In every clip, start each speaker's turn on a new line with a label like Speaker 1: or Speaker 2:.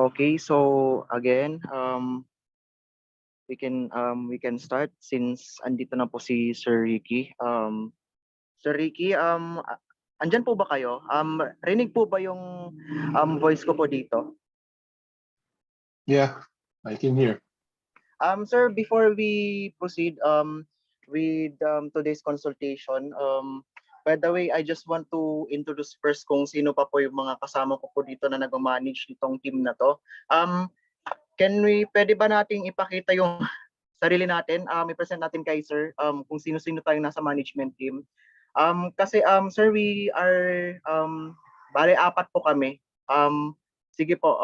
Speaker 1: Okay, so again, we can start since andito na po si Sir Ricky. Sir Ricky, andyan po ba kayo? Rinig po ba yung voice ko po dito?
Speaker 2: Yeah, I can hear.
Speaker 1: Sir, before we proceed with today's consultation, by the way, I just want to introduce first kung sino pa po yung mga kasama ko po dito na nag-manage nitong team na to. Pwede ba nating ipakita yung sarili natin? I-present natin kay Sir kung sino-sino tayong nasa management team. Kasi Sir, we are bale apat po kami. Sige po,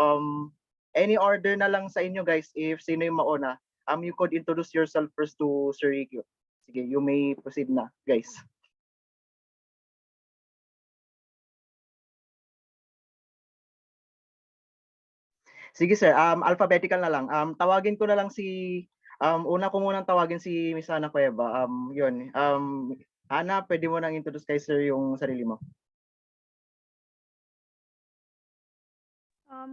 Speaker 1: any order na lang sa inyo guys if sino yung mauna. You could introduce yourself first to Sir Ricky. Sige, you may proceed na, guys. Sige sir, alphabetical na lang. Tawagin ko na lang si una ko munang tawagin si Miss Ana Cueva. Yun. Ana, pwede mo nang introduce kay sir yung sarili mo.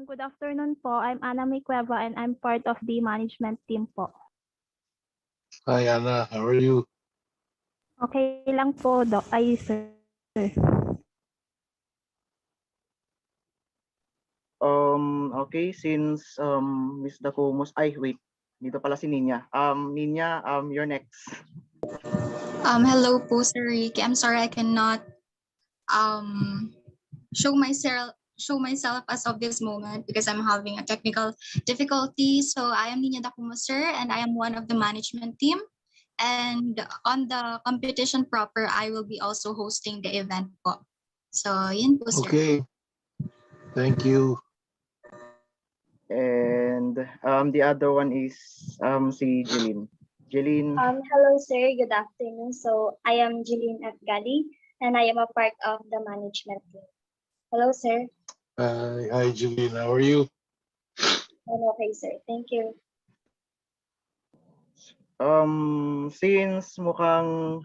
Speaker 3: Good afternoon po. I'm Ana May Cueva and I'm part of the management team po.
Speaker 2: Hi, Anna. How are you?
Speaker 3: Okay lang po, Doc. Ay, sir.
Speaker 1: Okay, since Miss Dacomos, ay wait, dito pala si Ninya. Ninya, you're next.
Speaker 4: Hello po, Sir Ricky. I'm sorry I cannot show myself as of this moment because I'm having a technical difficulty. So I am Ninya Dacumo, sir, and I am one of the management team. And on the competition proper, I will be also hosting the event po. So yun po, sir.
Speaker 2: Okay. Thank you.
Speaker 1: And the other one is si Jeline. Jeline.
Speaker 5: Hello, sir. Good afternoon. So I am Jeline Atgali, and I am a part of the management team. Hello, sir.
Speaker 2: Hi, Julian. How are you?
Speaker 5: I'm okay, sir. Thank you.
Speaker 1: Since mukhang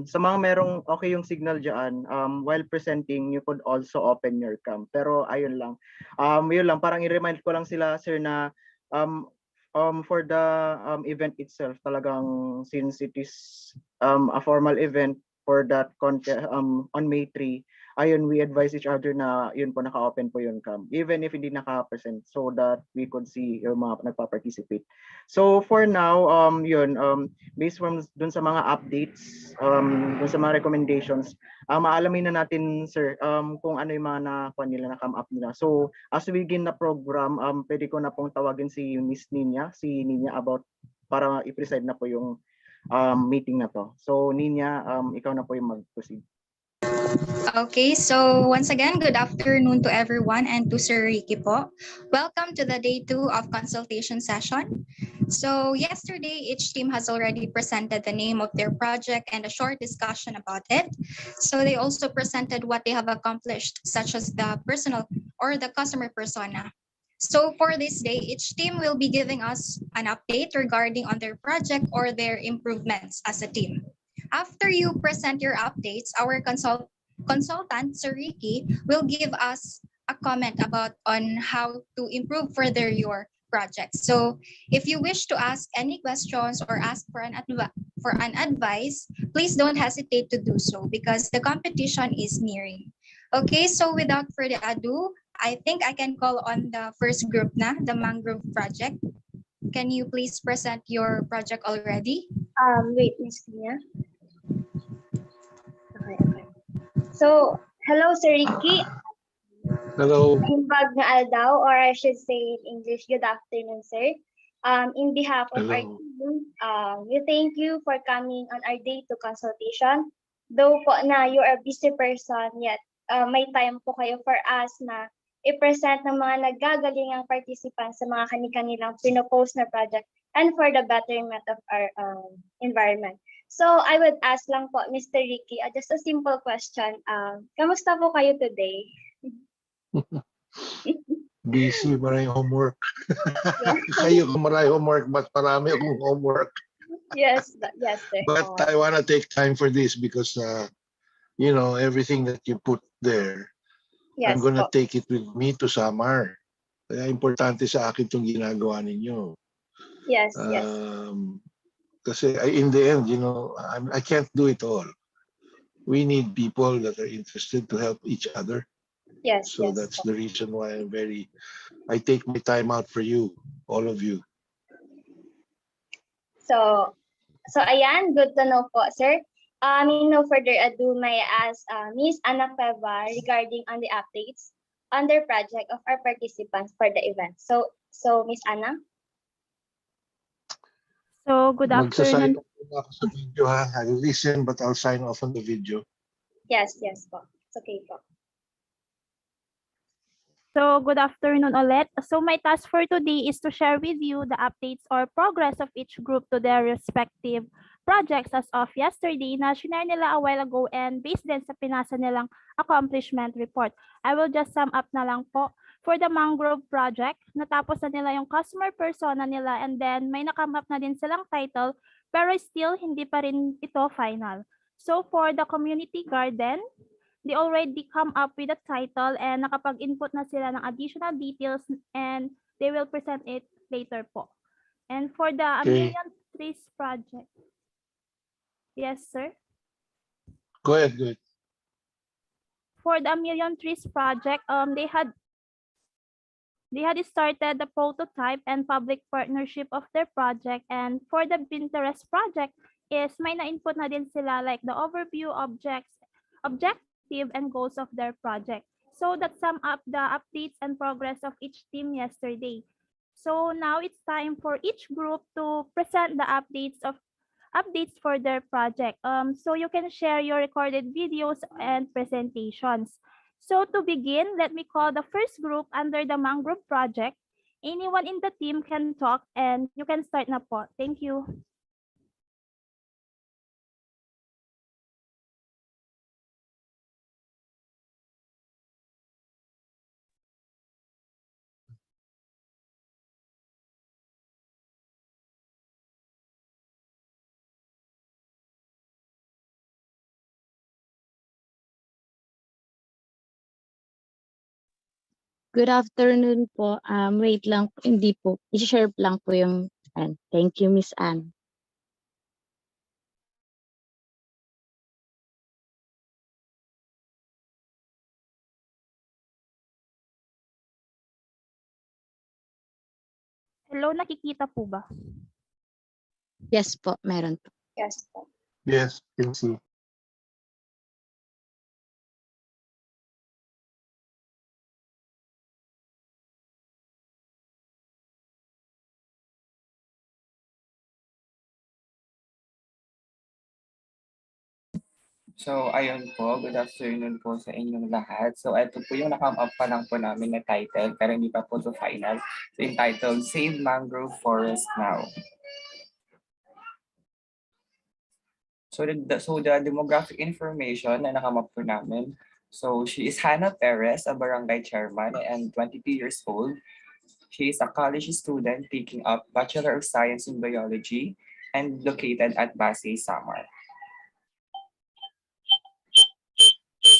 Speaker 1: sa mga merong okay yung signal diyan, while presenting you could also open your cam. Pero ayun lang. Yun lang, parang i-remind ko lang sila sir na for the event itself, talagang since it is a formal event for that contest on May 3, ayun, we advise each other na yun po naka-open po yung cam, even if hindi naka-present, so that we could see yung mga nagpa-participate. So for now, based from dun sa mga updates, dun sa mga recommendations, maalamin na natin, sir, kung ano yung mga nakuha nila, na-come up nila. So as we begin the program, pwede ko na pong tawagin si Miss Ninya, about para i-preside na po yung meeting na to. So Ninya, ikaw na po yung mag-proceed.
Speaker 4: Okay, so once again, good afternoon to everyone and to Sir Ricky po. Welcome to the day 2 of consultation session. So yesterday, each team has already presented the name of their project and a short discussion about it. So they also presented what they have accomplished, such as the personal or the customer persona. So for this day, each team will be giving us an update regarding on their project or their improvements as a team. After you present your updates, our consultant, Sir Ricky, will give us a comment about on how to improve further your project. So if you wish to ask any questions or ask for an advice, please don't hesitate to do so because the competition is nearing. Okay, so without further ado, I think I can call on the first group na, the Mangrove Project. Can you please present your project already?
Speaker 5: Wait, Miss Nia. Okay. So, hello, Sir Ricky.
Speaker 2: Hello.
Speaker 5: Imbag na aldaw, or I should say in English, good afternoon, sir. In behalf of our team, we thank you for coming on our day to consultation. Though po na you are a busy person, yet may time po kayo for us na i-present ng mga naggagalingang participants sa mga kanilang pinopose na project and for the betterment of our environment. So I would ask lang po, Mr. Ricky, just a simple question. Kamusta po kayo today?
Speaker 2: Busy, maraming homework.
Speaker 5: Yeah.
Speaker 2: Kayo maraming homework, but marami akong homework.
Speaker 5: Yes, sir.
Speaker 2: But I want to take time for this because, everything that you put there,
Speaker 5: Yes,
Speaker 2: I'm going to take it with me to Samar. Kaya importante sa akin itong ginagawa ninyo.
Speaker 5: Yes, yes,
Speaker 2: Kasi in the end, I can't do it all. We need people that are interested to help each other.
Speaker 5: yes,
Speaker 2: So
Speaker 5: yes.
Speaker 2: that's the reason why I take my time out for you, all of you.
Speaker 5: So ayan, good to know po, sir. No further ado, may I ask Miss Ana Cueva regarding on the updates on their project of our participants for the event. So Miss Ana?
Speaker 3: So, good
Speaker 2: Magsa-sign
Speaker 3: afternoon.
Speaker 2: off muna ako sa video ha. I'll listen but I'll sign off on the video.
Speaker 5: Yes, yes po. It's okay po.
Speaker 3: So, good afternoon ulit. So, my task for today is to share with you the updates or progress of each group to their respective projects as of yesterday na shinare nila a while ago and based din sa pinasa nilang accomplishment report. I will just sum up na lang po. For the mangrove project, natapos na nila yung customer persona nila and then may nakam up na din silang title pero still hindi pa rin ito final. So, for the community garden, they already come up with a title and nakapag-input na sila ng additional details and they will present it later po. And for the A
Speaker 2: Okay.
Speaker 3: Million Trees project. Yes, sir.
Speaker 2: Go ahead.
Speaker 3: For the A Million Trees project, they had started the prototype and public partnership of their project. And for the Pinterest project is may na-input na din sila like the overview, objective and goals of their project. So that sum up the updates and progress of each team yesterday. So now it's time for each group to present the updates for their project. So you can share your recorded videos and presentations. So to begin, let me call the first group under the mangrove project. Anyone in the team can talk and you can start na po. Thank you.
Speaker 6: Good afternoon po. Wait lang, hindi po. I-share lang po yung, thank you, Miss Anne.
Speaker 3: Hello, nakikita po ba?
Speaker 6: Yes po, meron po.
Speaker 5: Yes po.
Speaker 2: Yes, can see.
Speaker 7: So, ayun po, good afternoon po sa inyong lahat. So, ito po yung nakam up pa lang po namin na title, pero hindi pa po to final. So, entitled, Save Mangrove Forest Now. So, the demographic information na nakam up po namin. So, she is Hannah Perez, a barangay chairman and 22 years old. She is a college student taking up Bachelor of Science in Biology and located at Basey, Samar.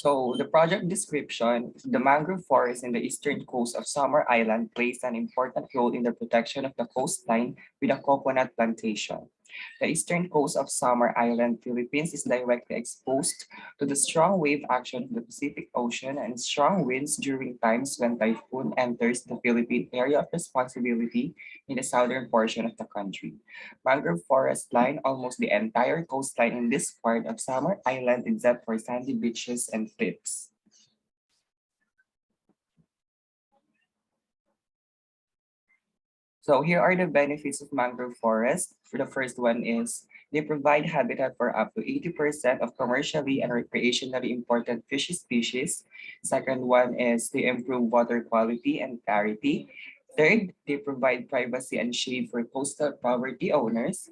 Speaker 7: So the project description, the mangrove forest in the eastern coast of Samar Island plays an important role in the protection of the coastline with a coconut plantation. The eastern coast of Samar Island, Philippines is directly exposed to the strong wave action of the Pacific Ocean and strong winds during times when typhoon enters the Philippine area of responsibility in the southern portion of the country. Mangrove forest line almost the entire coastline in this part of Samar Island except for sandy beaches and cliffs. So here are the benefits of mangrove forest. For the first one is they provide habitat for up to 80% of commercially and recreationally important fish species. Second one is they improve water quality and clarity. Third, they provide privacy and shade for coastal property owners.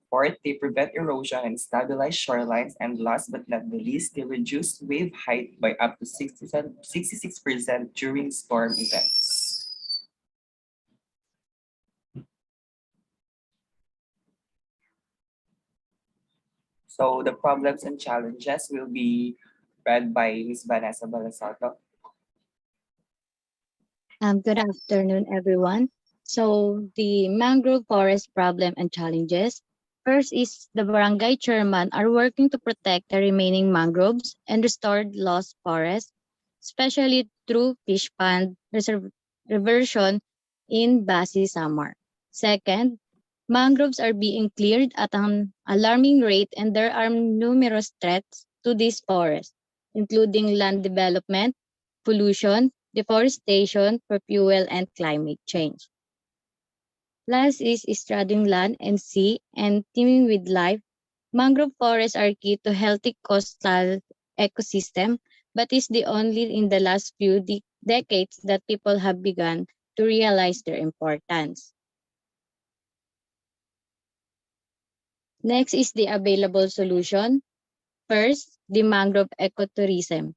Speaker 7: Fourth, they prevent erosion and stabilize shorelines. And last but not the least, they reduce wave height by up to 66% during storm events. So the problems and challenges will be read by Ms. Vanessa Balasato.
Speaker 6: Good afternoon, everyone. So the mangrove forest problem and challenges. First is the barangay chairman are working to protect the remaining mangroves and restore lost forests, especially through fish pond reversion in Basey, Samar. Second, mangroves are being cleared at an alarming rate and there are numerous threats to these forests, including land development, pollution, deforestation for fuel, and climate change. Last is straddling land and sea and teeming with life. Mangrove forests are key to healthy coastal ecosystem, but is the only in the last few decades that people have begun to realize their importance. Next is the available solution. First, the mangrove ecotourism.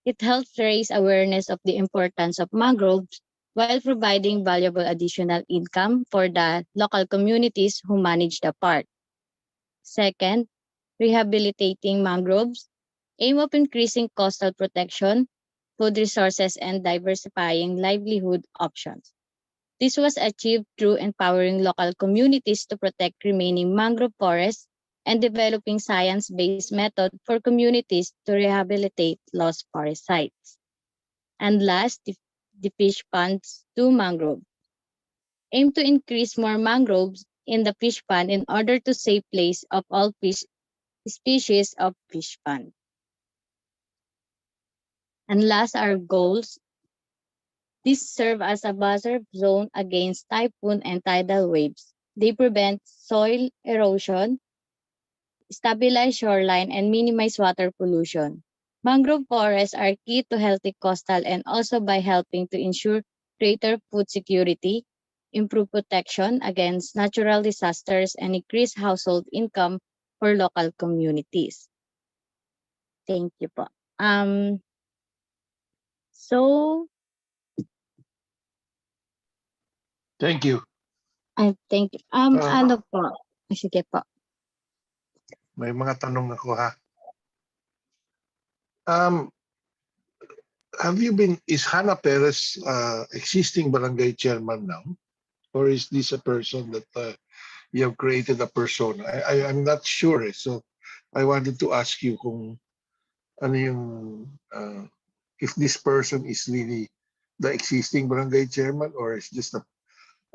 Speaker 6: It helps raise awareness of the importance of mangroves while providing valuable additional income for the local communities who manage the park. Second, rehabilitating mangroves, aim of increasing coastal protection, food resources, and diversifying livelihood options. This was achieved through empowering local communities to protect remaining mangrove forests and developing science-based method for communities to rehabilitate lost forest sites. And last, the fish ponds to mangrove. Aim to increase more mangroves in the fish pond in order to save place of all fish species of fish pond. And last are goals. These serve as a buffer zone against typhoon and tidal waves. They prevent soil erosion, stabilize shoreline, and minimize water pollution. Mangrove forests are key to healthy coastal and also by helping to ensure greater food security, improve protection against natural disasters, and increase household income for local communities. Thank you po. So,
Speaker 2: Thank you.
Speaker 6: thank you. Ano po? Sige po.
Speaker 2: May mga tanong ako ha. Is Hannah Perez existing barangay chairman now? Or is this a person that you have created a persona? I'm not sure. So I wanted to ask you kung ano yung, if this person is really the existing barangay chairman or is just a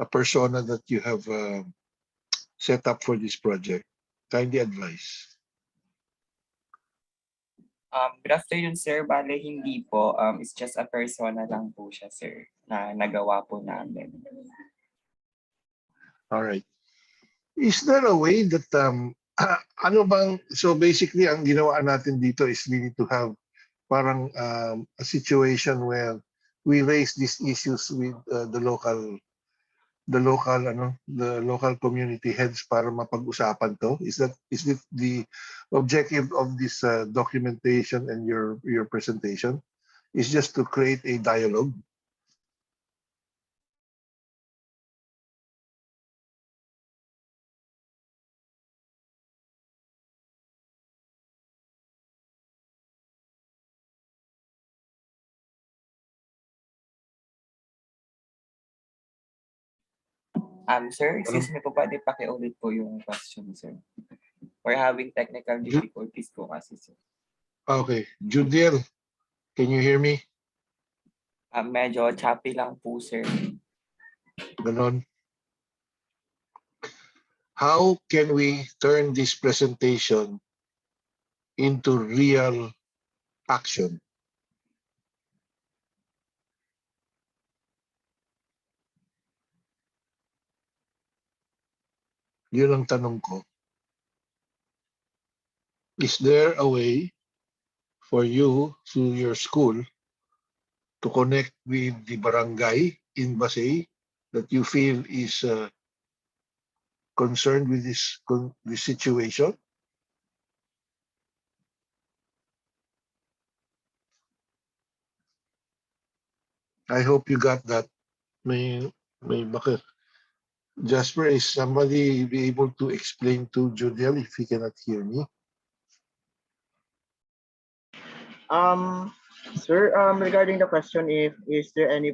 Speaker 2: persona that you have set up for this project. Kindly advise.
Speaker 7: Good afternoon, sir. Bale, hindi po. It's just a persona lang po siya, sir, na nagawa po namin.
Speaker 2: All right. Is there a way that ano bang, so basically ang ginawa natin dito is we need to have parang a situation where we raise these issues with the local community heads para mapag-usapan to. Is it the objective of this documentation and your presentation? Is just to create a dialogue?
Speaker 7: Sir, excuse me po, pwede pakiulit po yung question, sir. We're having technical difficulties po kasi, sir.
Speaker 2: Okay. Judiel, can you hear me?
Speaker 7: Medyo choppy lang po, sir.
Speaker 2: Ganon. How can we turn this presentation into real action? Yun ang tanong ko. Is there a way for you, through your school, to connect with the barangay in Basey that you feel is concerned with this situation? I hope you got that. May baka Jasper, is somebody be able to explain to Judiel if he cannot hear me?
Speaker 1: Sir, regarding the question, if is there any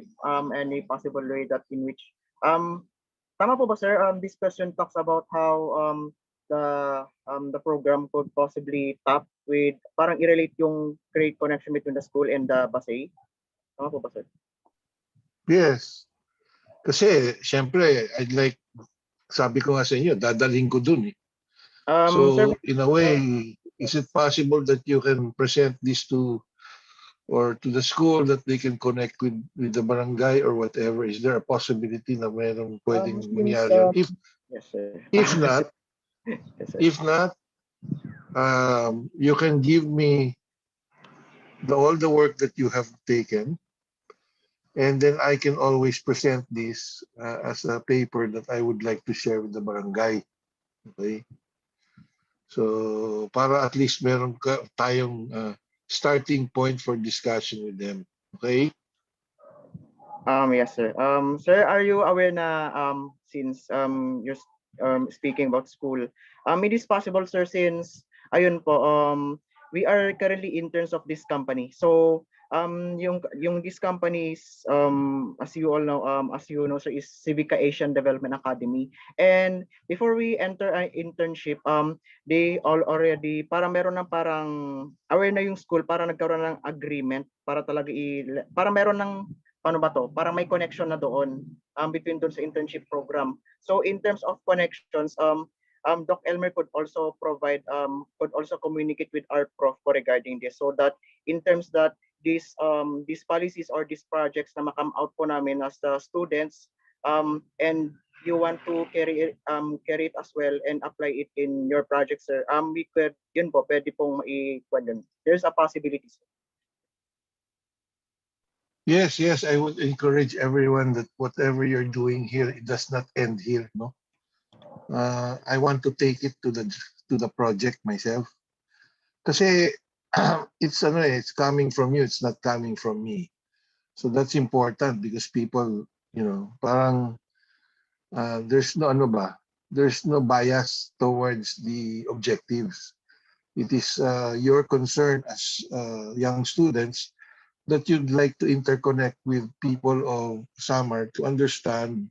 Speaker 1: possible way that in which tama po ba sir? This question talks about how the program could possibly tap with parang i-relate yung create connection between the school and the Basey. Tama po ba sir?
Speaker 2: Yes. Kasi, syempre, sabi ko nga sa inyo, dadalhin ko dun eh.
Speaker 1: Sir,
Speaker 2: So, in a way, is it possible that you can present this to the school that they can connect with the barangay or whatever? Is there a possibility na mayroong pwedeng
Speaker 1: since,
Speaker 2: mangyari yun?
Speaker 1: yes sir.
Speaker 2: If not,
Speaker 1: Yes, sir.
Speaker 2: if not, you can give me all the work that you have taken, and then I can always present this as a paper that I would like to share with the barangay. Okay? So, para at least meron tayong starting point for discussion with them. Okay?
Speaker 1: Yes, sir. Sir, are you aware na since you're speaking about school, it is possible, sir, since ayun po, we are currently interns of this company. So, yung this company is as you all know, as you know, sir, is Civica Asian Development Academy. And before we enter an internship, they all already para meron ng parang aware na yung school para nagkaroon ng agreement para talaga para meron ng paano ba to? Parang may connection na doon between doon sa internship program. So in terms of connections, Doc Elmer could also could also communicate with our prof regarding this so that in terms that these policies or these projects na makam out po namin as the students and you want to carry it as well and apply it in your project, sir. We could yun po pwede pong yun. There's a possibility, sir.
Speaker 2: Yes, I would encourage everyone that whatever you're doing here, it does not end here. No, I want to take it to the project myself. Kasi it's coming from you. It's not coming from me. So that's important because people, parang there's no bias towards the objectives. It is your concern as young students that you'd like to interconnect with people of Samar to understand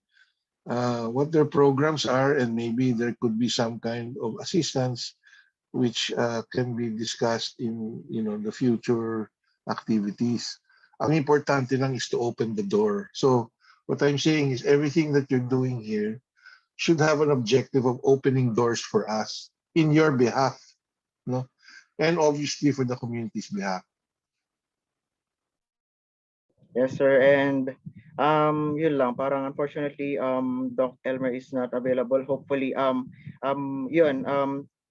Speaker 2: what their programs are, and maybe there could be some kind of assistance which can be discussed in the future activities. Ang importante lang is to open the door. So what I'm saying is everything that you're doing here should have an objective of opening doors for us in your behalf, no? And obviously for the community's behalf.
Speaker 1: Yes, sir. And yun lang, parang unfortunately Doc Elmer is not available. Hopefully yun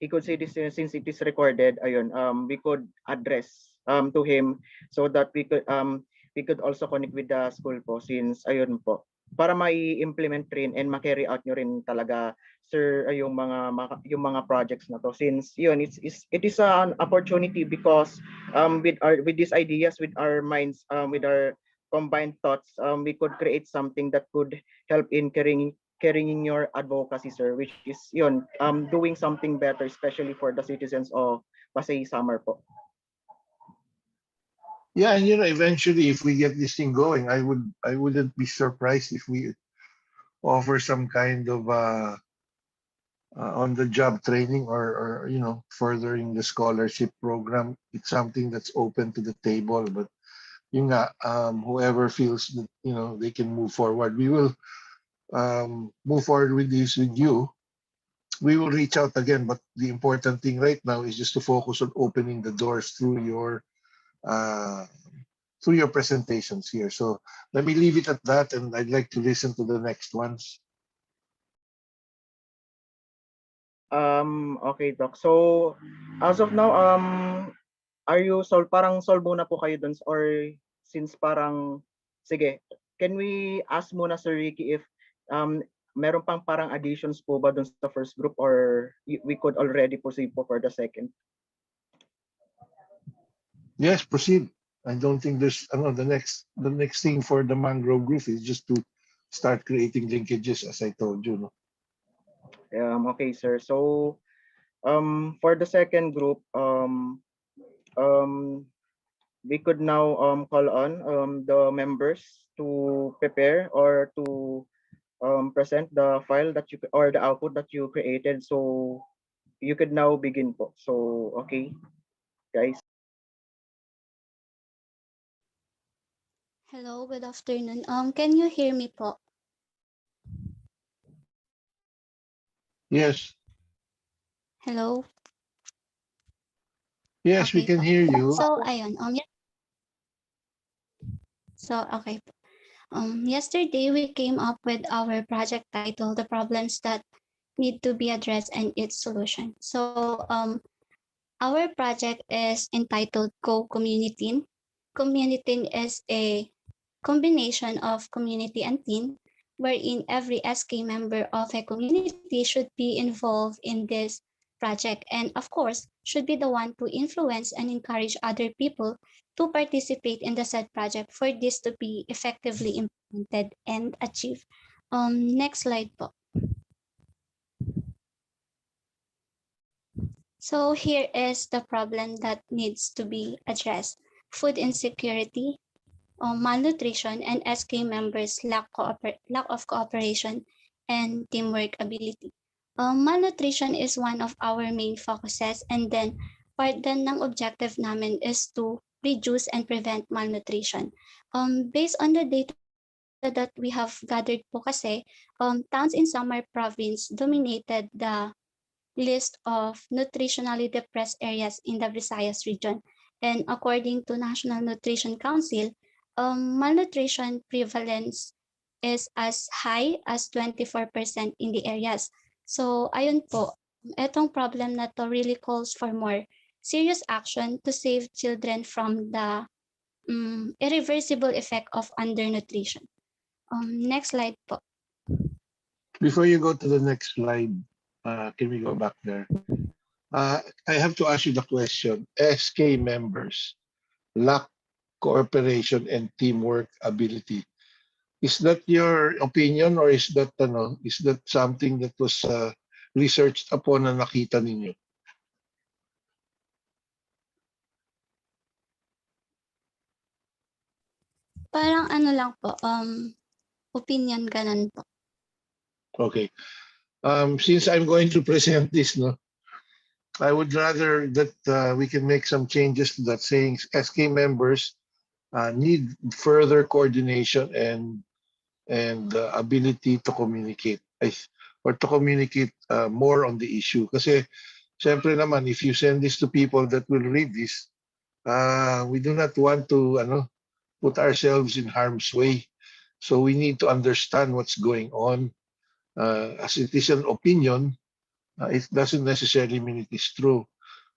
Speaker 1: he could say this since it is recorded, ayun we could address to him so that we could also connect with the school po since ayun po para mai-implement rin and ma-carry out nyo rin talaga sir yung mga projects na to since yun it is an opportunity because with these ideas with our minds with our combined thoughts, we could create something that could help in carrying your advocacy, sir, which is yun, doing something better, especially for the citizens of Pasay Samar po.
Speaker 2: Yeah, and eventually, if we get this thing going, I wouldn't be surprised if we offer some kind of on-the-job training or furthering the scholarship program. It's something that's open to the table, but whoever feels that they can move forward, we will move forward with this with you. We will reach out again, but the important thing right now is just to focus on opening the doors through your presentations here. So let me leave it at that, and I'd like to listen to the next ones.
Speaker 1: Okay, Doc. So as of now, are you parang solve muna po kayo dun or since parang sige, can we ask muna Sir Ricky if meron pang parang additions po ba dun sa first group or we could already proceed po for the second?
Speaker 2: Yes, proceed. I don't think there's the next thing for the mangrove group is just to start creating linkages, as I told you. No?
Speaker 1: Okay, sir. So for the second group, we could now call on the members to prepare or to present the file that you or the output that you created. So you could now begin po. So okay, guys.
Speaker 8: Hello, good afternoon. Can you hear me po?
Speaker 2: Yes,
Speaker 8: Hello?
Speaker 2: yes, we
Speaker 8: Okay
Speaker 2: can
Speaker 8: po.
Speaker 2: hear you.
Speaker 8: So, ayun. Okay po. Yesterday, we came up with our project title, The Problems That Need to Be Addressed and Its Solution. So, our project is entitled Go Community. Community is a combination of community and teen, wherein every SK member of a community should be involved in this project and, of course, should be the one to influence and encourage other people to participate in the said project for this to be effectively implemented and achieved. Next slide po. So here is the problem that needs to be addressed. Food insecurity, malnutrition, and SK members' lack of cooperation and teamwork ability. Malnutrition is one of our main focuses, and then part din ng objective namin is to reduce and prevent malnutrition. Based on the data that we have gathered po kasi, towns in Samar province dominated the list of nutritionally depressed areas in the Visayas region. And according to National Nutrition Council, malnutrition prevalence is as high as 24% in the areas. So ayun po, etong problem na to really calls for more serious action to save children from the irreversible effect of undernutrition. Next slide po.
Speaker 2: Before you go to the next slide, can we go back there? I have to ask you the question. SK members lack cooperation and teamwork ability. Is that your opinion or is that something that was researched upon na nakita ninyo?
Speaker 8: Parang ano lang po, opinion ganun po.
Speaker 2: Okay. Since I'm going to present this, no, I would rather that we can make some changes to that, saying SK members need further coordination and ability to communicate or to communicate more on the issue. Kasi syempre naman, if you send this to people that will read this, we do not want to put ourselves in harm's way. So we need to understand what's going on. As it is an opinion, it doesn't necessarily mean it is true.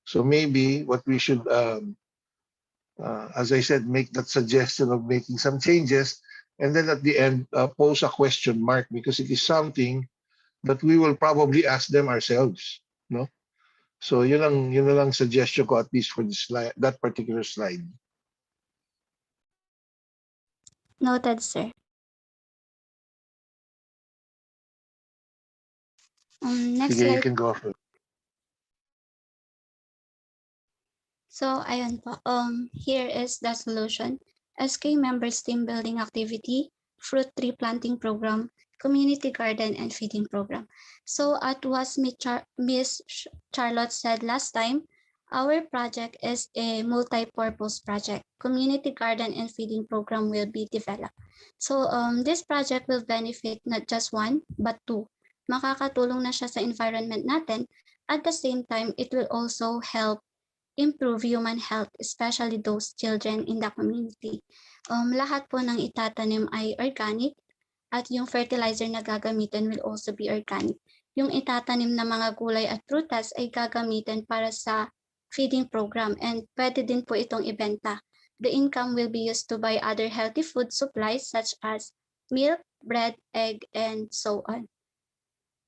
Speaker 2: So maybe what we should, as I said, make that suggestion of making some changes, and then at the end pose a question mark because it is something that we will probably ask them ourselves, no? So yun na lang suggestion ko at least for this slide, that particular slide.
Speaker 8: Noted, sir. Next
Speaker 2: Sige, you
Speaker 8: slide.
Speaker 2: can go for it.
Speaker 8: So, ayun po. Here is the solution. SK members team building activity, fruit tree planting program, community garden, and feeding program. So, at what Miss Charlotte said last time, our project is a multi-purpose project. Community garden and feeding program will be developed. So, this project will benefit not just one, but two. Makakatulong na siya sa environment natin. At the same time, it will also help improve human health, especially those children in the community. Lahat po ng itatanim ay organic at yung fertilizer na gagamitin will also be organic. Yung itatanim na mga gulay at prutas ay gagamitin para sa feeding program and pwede din po itong ibenta. The income will be used to buy other healthy food supplies such as milk, bread, egg, and so on.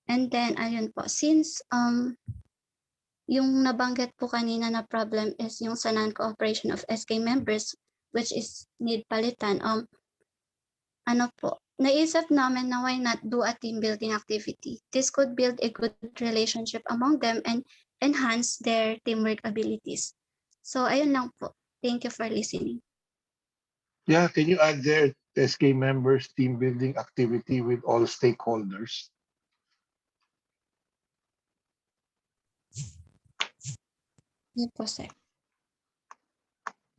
Speaker 8: And then, ayun po, since yung nabanggit po kanina na problem is yung sa non-cooperation of SK members, which is need palitan. Naisip namin na why not do a team building activity. This could build a good relationship among them and enhance their teamwork abilities. So, ayun lang po. Thank you for listening.
Speaker 2: Yeah, can you add there SK members team building activity with all stakeholders?
Speaker 8: Yes po, sir.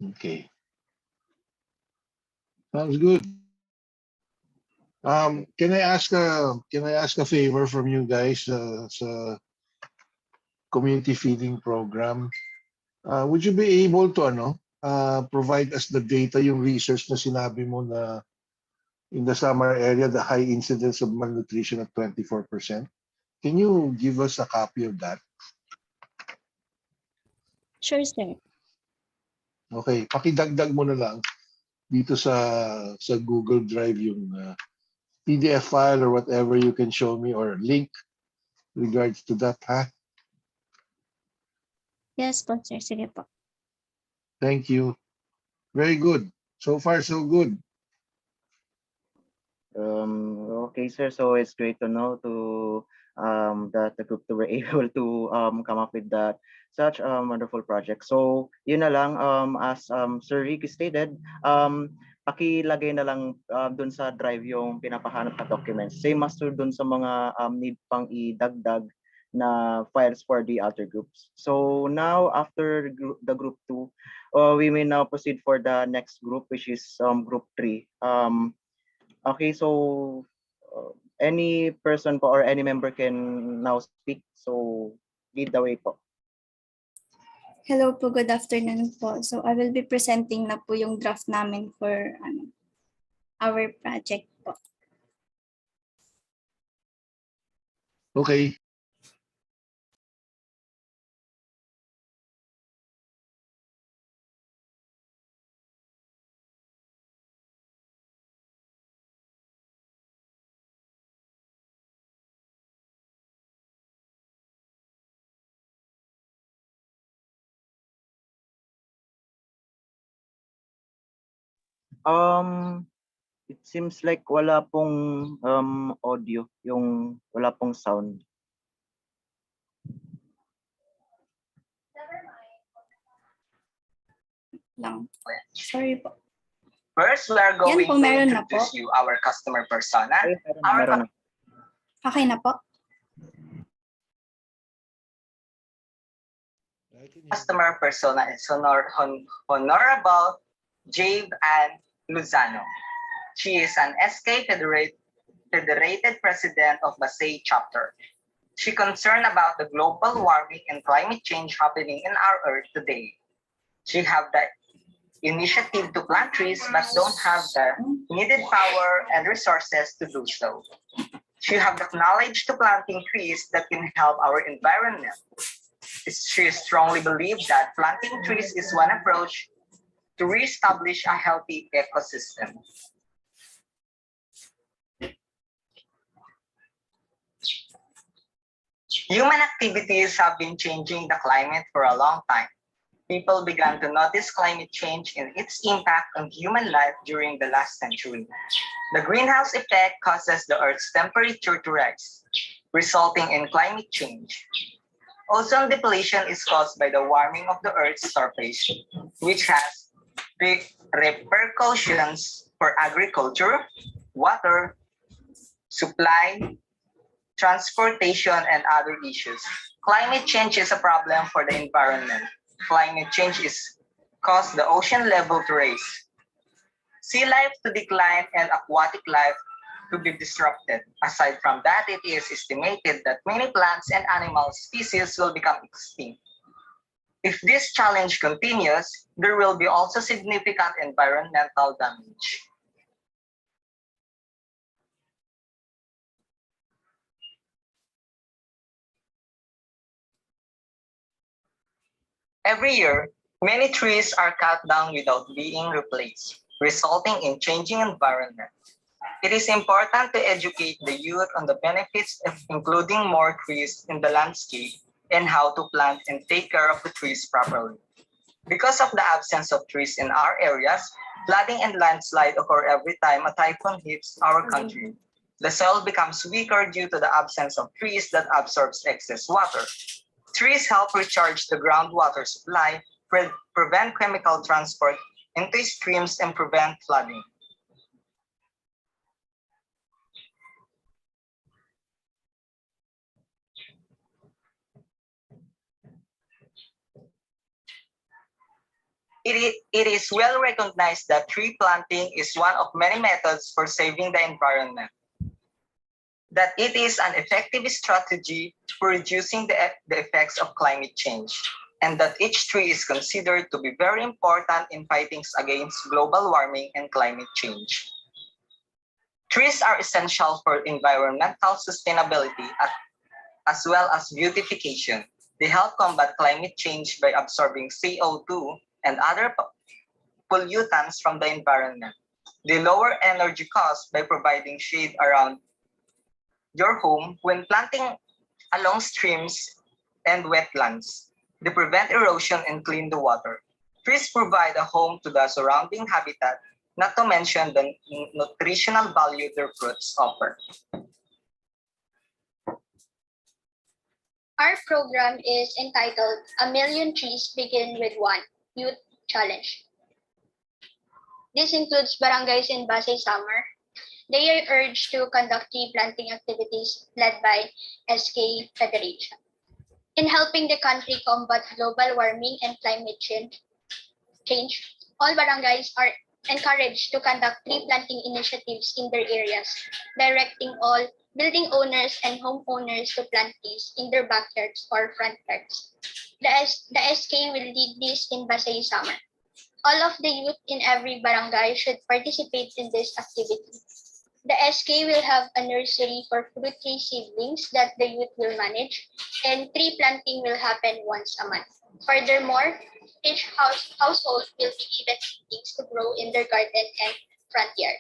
Speaker 2: Okay. Sounds good. Can I ask a favor from you guys sa community feeding program? Would you be able to provide us the data, yung research na sinabi mo na in the summer area, the high incidence of malnutrition at 24%? Can you give us a copy of that?
Speaker 8: Sure, sir.
Speaker 2: Okay, pakidagdag mo na lang dito sa Google Drive yung PDF file or whatever you can show me or link regards to that, ha?
Speaker 8: Yes po, sir. Sige po.
Speaker 2: Thank you. Very good. So far, so good.
Speaker 1: Okay, sir. So it's great to know that the group were able to come up with that such a wonderful project. So yun na lang, as Sir Ricky stated, pakilagay na lang dun sa drive yung pinapahanap na documents. Same as dun sa mga need pang idagdag na files for the other groups. So now after the group 2, we may now proceed for the next group, which is group 3. Okay, so any person po or any member can now speak. So lead the way po.
Speaker 9: Hello po, good afternoon po. So I will be presenting na po yung draft namin for our project po.
Speaker 2: Okay.
Speaker 1: It seems like wala pong audio, yung wala pong sound.
Speaker 9: Lang. Sorry po.
Speaker 7: First, we are going
Speaker 9: po,
Speaker 7: to
Speaker 9: meron na
Speaker 7: introduce
Speaker 9: po.
Speaker 7: you our customer persona.
Speaker 1: Okay, meron na.
Speaker 9: Okay na po.
Speaker 7: Customer persona is Honorable Jave Ann Luzano. She is an SK Federated President of Basey chapter. She concerned about the global warming and climate change happening in our Earth today. She have the initiative to plant trees but don't have the needed power and resources to do so. She have the knowledge to planting trees that can help our environment. She strongly believes that planting trees is one approach to reestablish a healthy ecosystem. Human activities have been changing the climate for a long time. People began to notice climate change and its impact on human life during the last century. The greenhouse effect causes the Earth's temperature to rise, resulting in climate change. Ozone depletion is caused by the warming of the Earth's surface, which has repercussions for agriculture, water, supply, transportation, and other issues. Climate change is a problem for the environment. Climate change is caused the ocean level to rise, sea life to decline, and aquatic life to be disrupted. Aside from that, it is estimated that many plants and animal species will become extinct. If this challenge continues, there will be also significant environmental damage. Every year, many trees are cut down without being replaced, resulting in changing environment. It is important to educate the youth on the benefits of including more trees in the landscape and how to plant and take care of the trees properly. Because of the absence of trees in our areas, flooding and landslide occur every time a typhoon hits our country. The soil becomes weaker due to the absence of trees that absorbs excess water. Trees help recharge the groundwater supply,
Speaker 10: prevent chemical transport into streams and prevent flooding. It is well recognized that tree planting is one of many methods for saving the environment, that it is an effective strategy for reducing the effects of climate change, and that each tree is considered to be very important in fighting against global warming and climate change. Trees are essential for environmental sustainability as well as beautification. They help combat climate change by absorbing CO2 and other pollutants from the environment. They lower energy costs by providing shade around your home when planting along streams and wetlands. They prevent erosion and clean the water. Trees provide a home to the surrounding habitat, not to mention the nutritional value their fruits offer.
Speaker 5: Our program is entitled A Million Trees Begin with One Youth Challenge. This includes barangays in Basey Samar. They are urged to conduct tree planting activities led by SK Federation. In helping the country combat global warming and climate change, all barangays are encouraged to conduct tree planting initiatives in their areas, directing all building owners and homeowners to plant trees in their backyards or front yards. The SK will lead this in Basey Samar. All of the youth in every barangay should participate in this activity. The SK will have a nursery for fruit tree seedlings that the youth will manage, and tree planting will happen once a month. Furthermore, each household will be given seedlings to grow in their garden and front yard.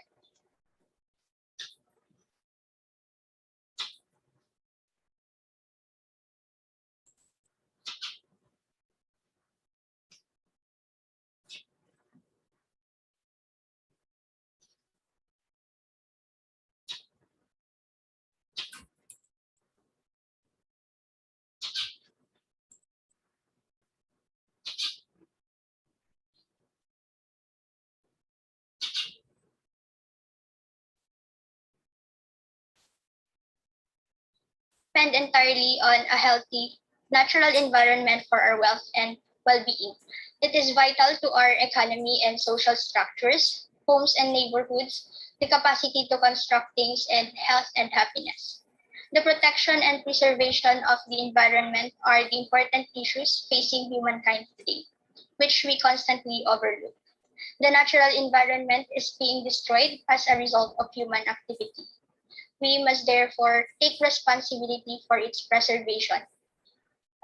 Speaker 5: Depend entirely on a healthy, natural environment for our wealth and well-being. It is vital to our economy and social structures, homes and neighborhoods, the capacity to construct things, and health and happiness. The protection and preservation of the environment are the important issues facing humankind today, which we constantly overlook. The natural environment is being destroyed as a result of human activity. We must therefore take responsibility for its preservation.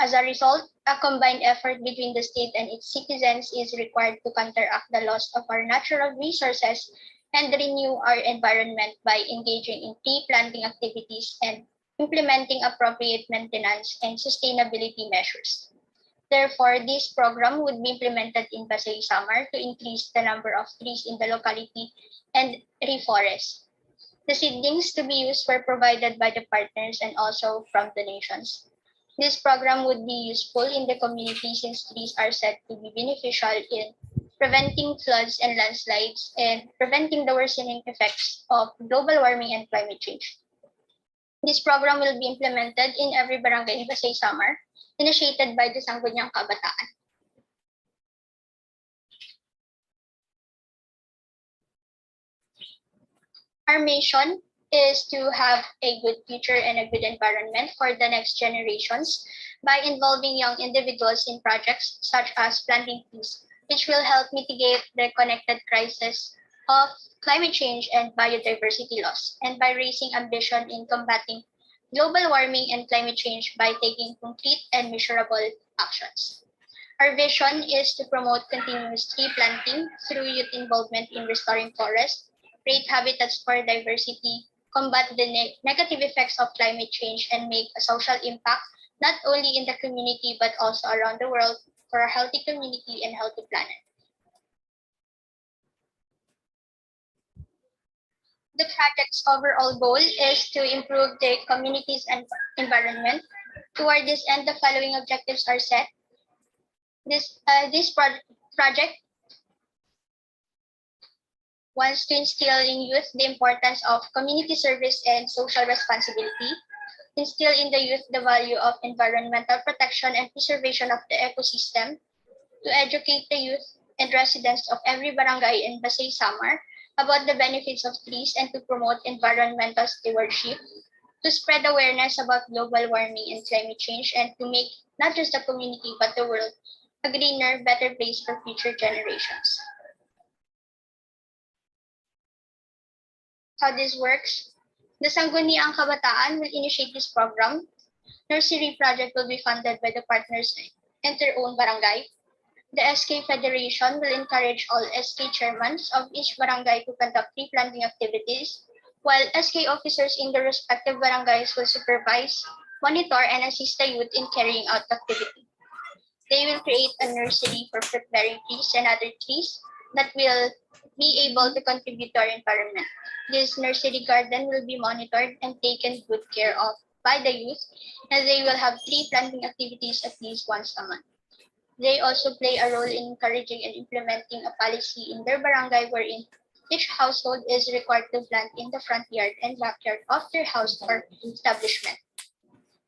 Speaker 5: As a result, a combined effort between the state and its citizens is required to counteract the loss of our natural resources and renew our environment by engaging in tree planting activities and implementing appropriate maintenance and sustainability measures. Therefore, this program would be implemented in Basey Samar to increase the number of trees in the locality and reforest. The seedlings to be used were provided by the partners and also from donations. This program would be useful in the community since trees are said to be beneficial in preventing floods and landslides and preventing the worsening effects of global warming and climate change. This program will be implemented in every barangay in Basey Samar, initiated by the Sangguniang Kabataan. Our mission is to have a good future and a good environment for the next generations by involving young individuals in projects such as planting trees, which will help mitigate the connected crisis of climate change and biodiversity loss, and by raising ambition in combating global warming and climate change by taking concrete and measurable actions. Our vision is to promote continuous tree planting through youth involvement in restoring forests, create habitats for diversity, combat the negative effects of climate change, and make a social impact not only in the community but also around the world for a healthy community and healthy planet. The project's overall goal is to improve the community's environment. Toward this end, the following objectives are set. Project wants to instill in youth the importance of community service and social responsibility, instill in the youth the value of environmental protection and preservation of the ecosystem, to educate the youth and residents of every barangay in Basey, Samar about the benefits of trees and to promote environmental stewardship, to spread awareness about global warming and climate change, and to make not just the community but the world a greener, better place for future generations. How this works? The Sangguniang Kabataan will initiate this program. Nursery project will be funded by the partners and their own barangay. The SK Federation will encourage all SK chairmen of each barangay to conduct tree planting activities, while SK officers in the respective barangays will supervise, monitor, and assist the youth in carrying out the activity. They will create a nursery for fruit-bearing trees and other trees that will be able to contribute to our environment. This nursery garden will be monitored and taken good care of by the youth, and they will have tree planting activities at least once a month. They also play a role in encouraging and implementing a policy in their barangay wherein each household is required to plant in the front yard and backyard of their house or establishment.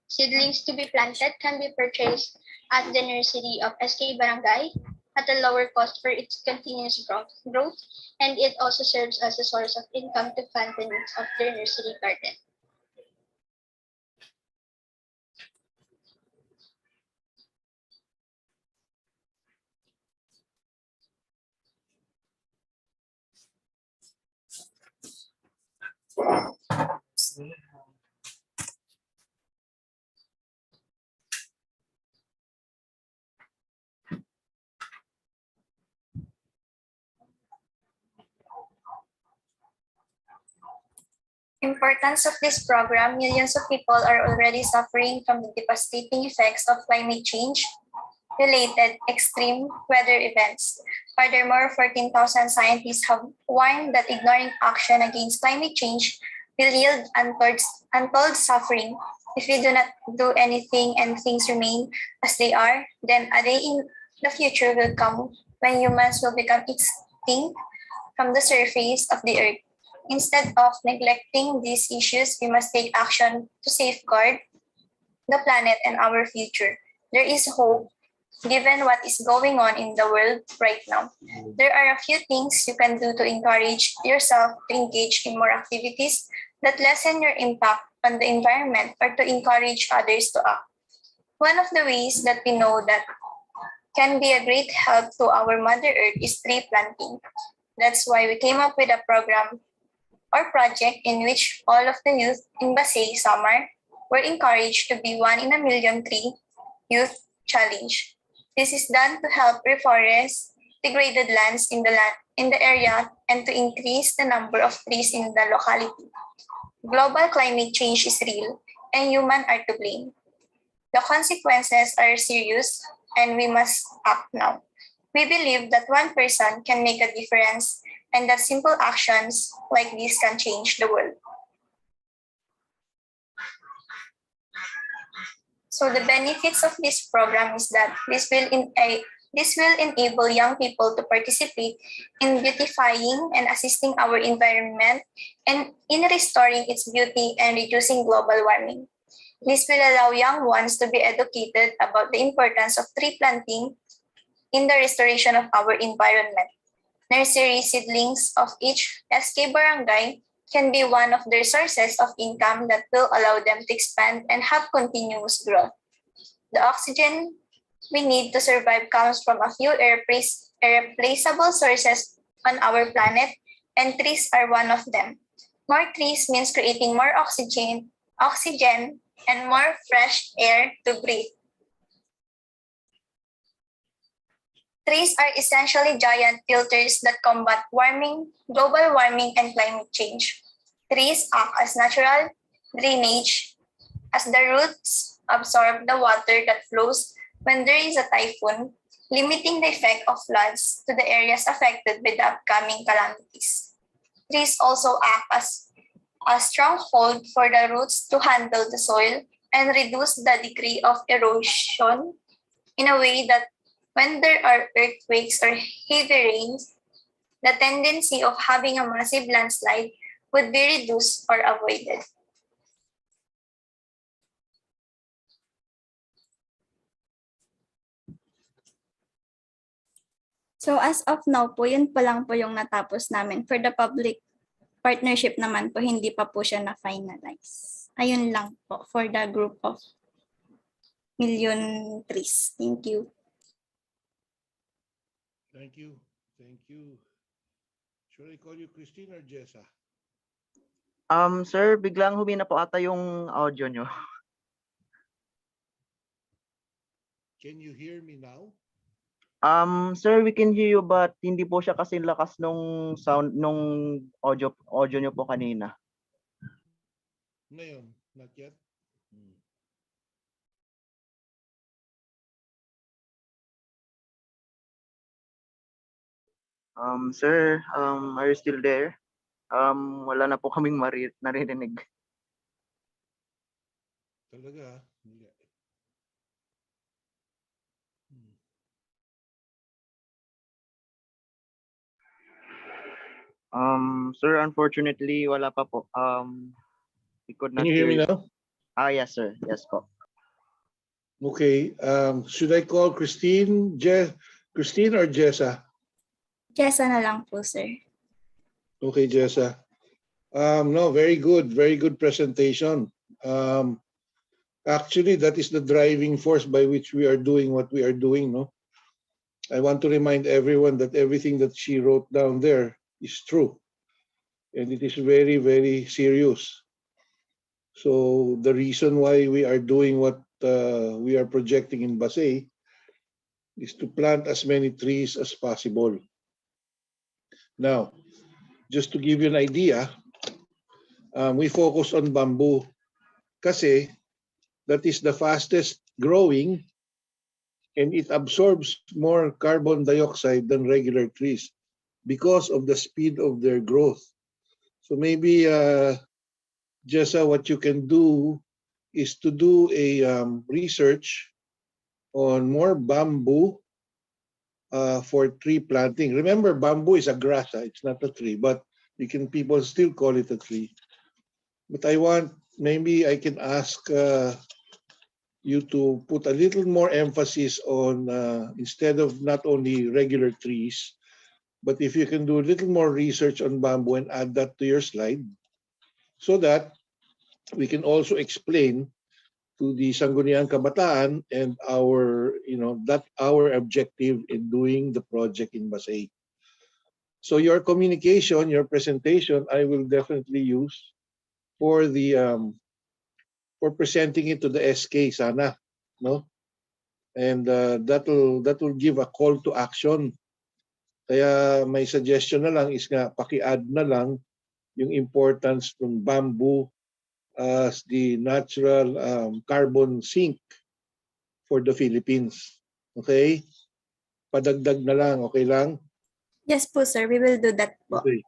Speaker 5: Seedlings to be planted can be purchased at the nursery of SK Barangay at a lower cost for its continuous growth, and it also serves as a source of income to fund the needs of their nursery garden. Importance of this program: millions of people are already suffering from the devastating effects of climate change related extreme weather events. Furthermore, 14,000 scientists have warned that ignoring action against climate change will yield untold suffering. If we do not do anything and things remain as they are, then a day in the future will come when humans will become extinct from the surface of the earth. Instead of neglecting these issues, we must take action to safeguard the planet and our future. There is hope given what is going on in the world right now. There are a few things you can do to encourage yourself to engage in more activities that lessen your impact on the environment or to encourage others to act. One of the ways that we know that can be a great help to our Mother Earth is tree planting. That's why we came up with a program or project in which all of the youth in Basey, Samar, were encouraged to be 1 in a million tree youth challenge. This is done to help reforest degraded lands in the area and to increase the number of trees in the locality. Global climate change is real and humans are to blame. The consequences are serious and we must act now. We believe that one person can make a difference and that simple actions like this can change the world. So the benefits of this program is that this will enable young people to participate in beautifying and assisting our environment and in restoring its beauty and reducing global warming. This will allow young ones to be educated about the importance of tree planting in the restoration of our environment. Nursery seedlings of each SK barangay can be one of their sources of income that will allow them to expand and have continuous growth. The oxygen we need to survive comes from a few irreplaceable sources on our planet, and trees are one of them. More trees means creating more oxygen, and more fresh air to breathe. Trees are essentially giant filters that combat global warming, and climate change. Trees act as natural drainage as the roots absorb the water that flows when there is a typhoon, limiting the effect of floods to the areas affected by the upcoming calamities. Trees also act as a stronghold for the roots to handle the soil and reduce the degree of erosion in a way that
Speaker 11: When there are earthquakes or heavy rains, the tendency of having a massive landslide would be reduced or avoided.
Speaker 9: So as of now po, yun pa lang po yung natapos namin. For the public partnership naman po, hindi pa po siya na-finalize. Ayun lang po for the group of million trees. Thank you.
Speaker 2: Thank you. Thank you. Should I call you Christine or Jessa?
Speaker 1: Sir, biglang humina po ata yung audio nyo.
Speaker 2: Can you hear me now?
Speaker 1: Sir, we can hear you but hindi po siya kasi lakas nung sound nung audio nyo po kanina.
Speaker 2: Ngayon, not yet.
Speaker 1: Sir, are you still there? Wala na po kaming naririnig.
Speaker 2: Talaga? Hindi.
Speaker 1: Sir, unfortunately, wala pa po. We could not
Speaker 2: Can you hear me now?
Speaker 1: Yes, sir. Yes po.
Speaker 2: Okay. Should I call Christine, Christine or Jessa?
Speaker 9: Jessa na lang po, sir.
Speaker 2: Okay, Jessa. No, very good presentation. Actually, that is the driving force by which we are doing what we are doing, no? I want to remind everyone that everything that she wrote down there is true. And it is very, very serious. So the reason why we are doing what we are projecting in Basey is to plant as many trees as possible. Now, just to give you an idea, we focus on bamboo kasi that is the fastest growing and it absorbs more carbon dioxide than regular trees because of the speed of their growth. So maybe, Jessa, what you can do is to do a research on more bamboo for tree planting. Remember, bamboo is a grass, it's not a tree, but people still call it a tree. But maybe I can ask you to put a little more emphasis on, instead of not only regular trees, but if you can do a little more research on bamboo and add that to your slide, so that we can also explain to the Sangguniang Kabataan and our objective in doing the project in Basey. So your communication, your presentation, I will definitely use for for presenting it to the SK sana, no? And that will give a call to action. Kaya may suggestion na lang is nga paki-add na lang yung importance ng bamboo as the natural carbon sink for the Philippines. Okay? Padagdag na lang, okay lang?
Speaker 9: Yes po, sir. We will do that po.
Speaker 2: Okay.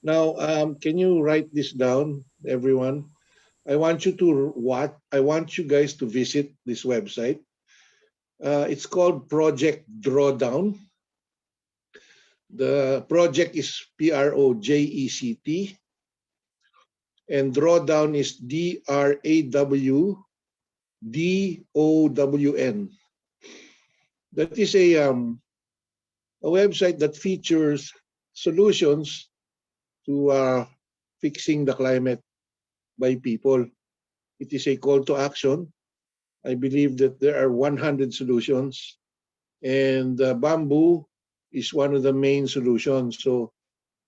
Speaker 2: Now, can you write this down, everyone? I want you guys to visit this website. It's called Project Drawdown. The project is PROJECT, and Drawdown is DRAWDOWN. That is a website that features solutions to fixing the climate by people. It is a call to action. I believe that there are 100 solutions, and bamboo is one of the main solutions. So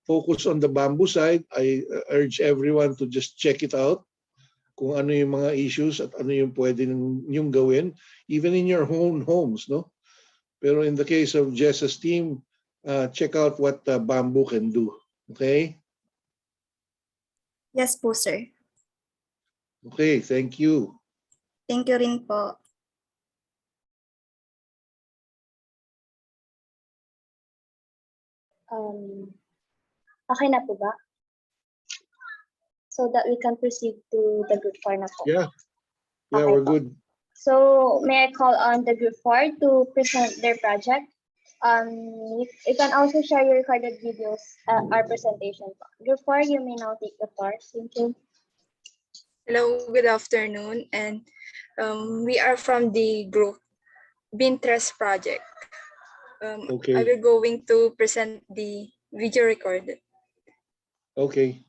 Speaker 2: focus on the bamboo side. I urge everyone to just check it out, kung ano yung mga issues at ano yung pwede nyong gawin, even in your own homes, no? Pero in the case of Jessa's team, check out what bamboo can do. Okay?
Speaker 9: Yes po, sir.
Speaker 2: Okay, thank you.
Speaker 9: Thank you rin po.
Speaker 5: Okay na po ba? So that we can proceed to the group 4 na po.
Speaker 2: Yeah,
Speaker 5: Okay
Speaker 2: we're
Speaker 5: po.
Speaker 2: good.
Speaker 5: So may I call on the group 4 to present their project? You can also share your recorded videos at our presentation. Group 4, you may now take the floor. Thank you.
Speaker 12: Hello, good afternoon, and we are from the group Binterest project.
Speaker 2: Okay.
Speaker 12: I will going to present the video recorded.
Speaker 2: Okay.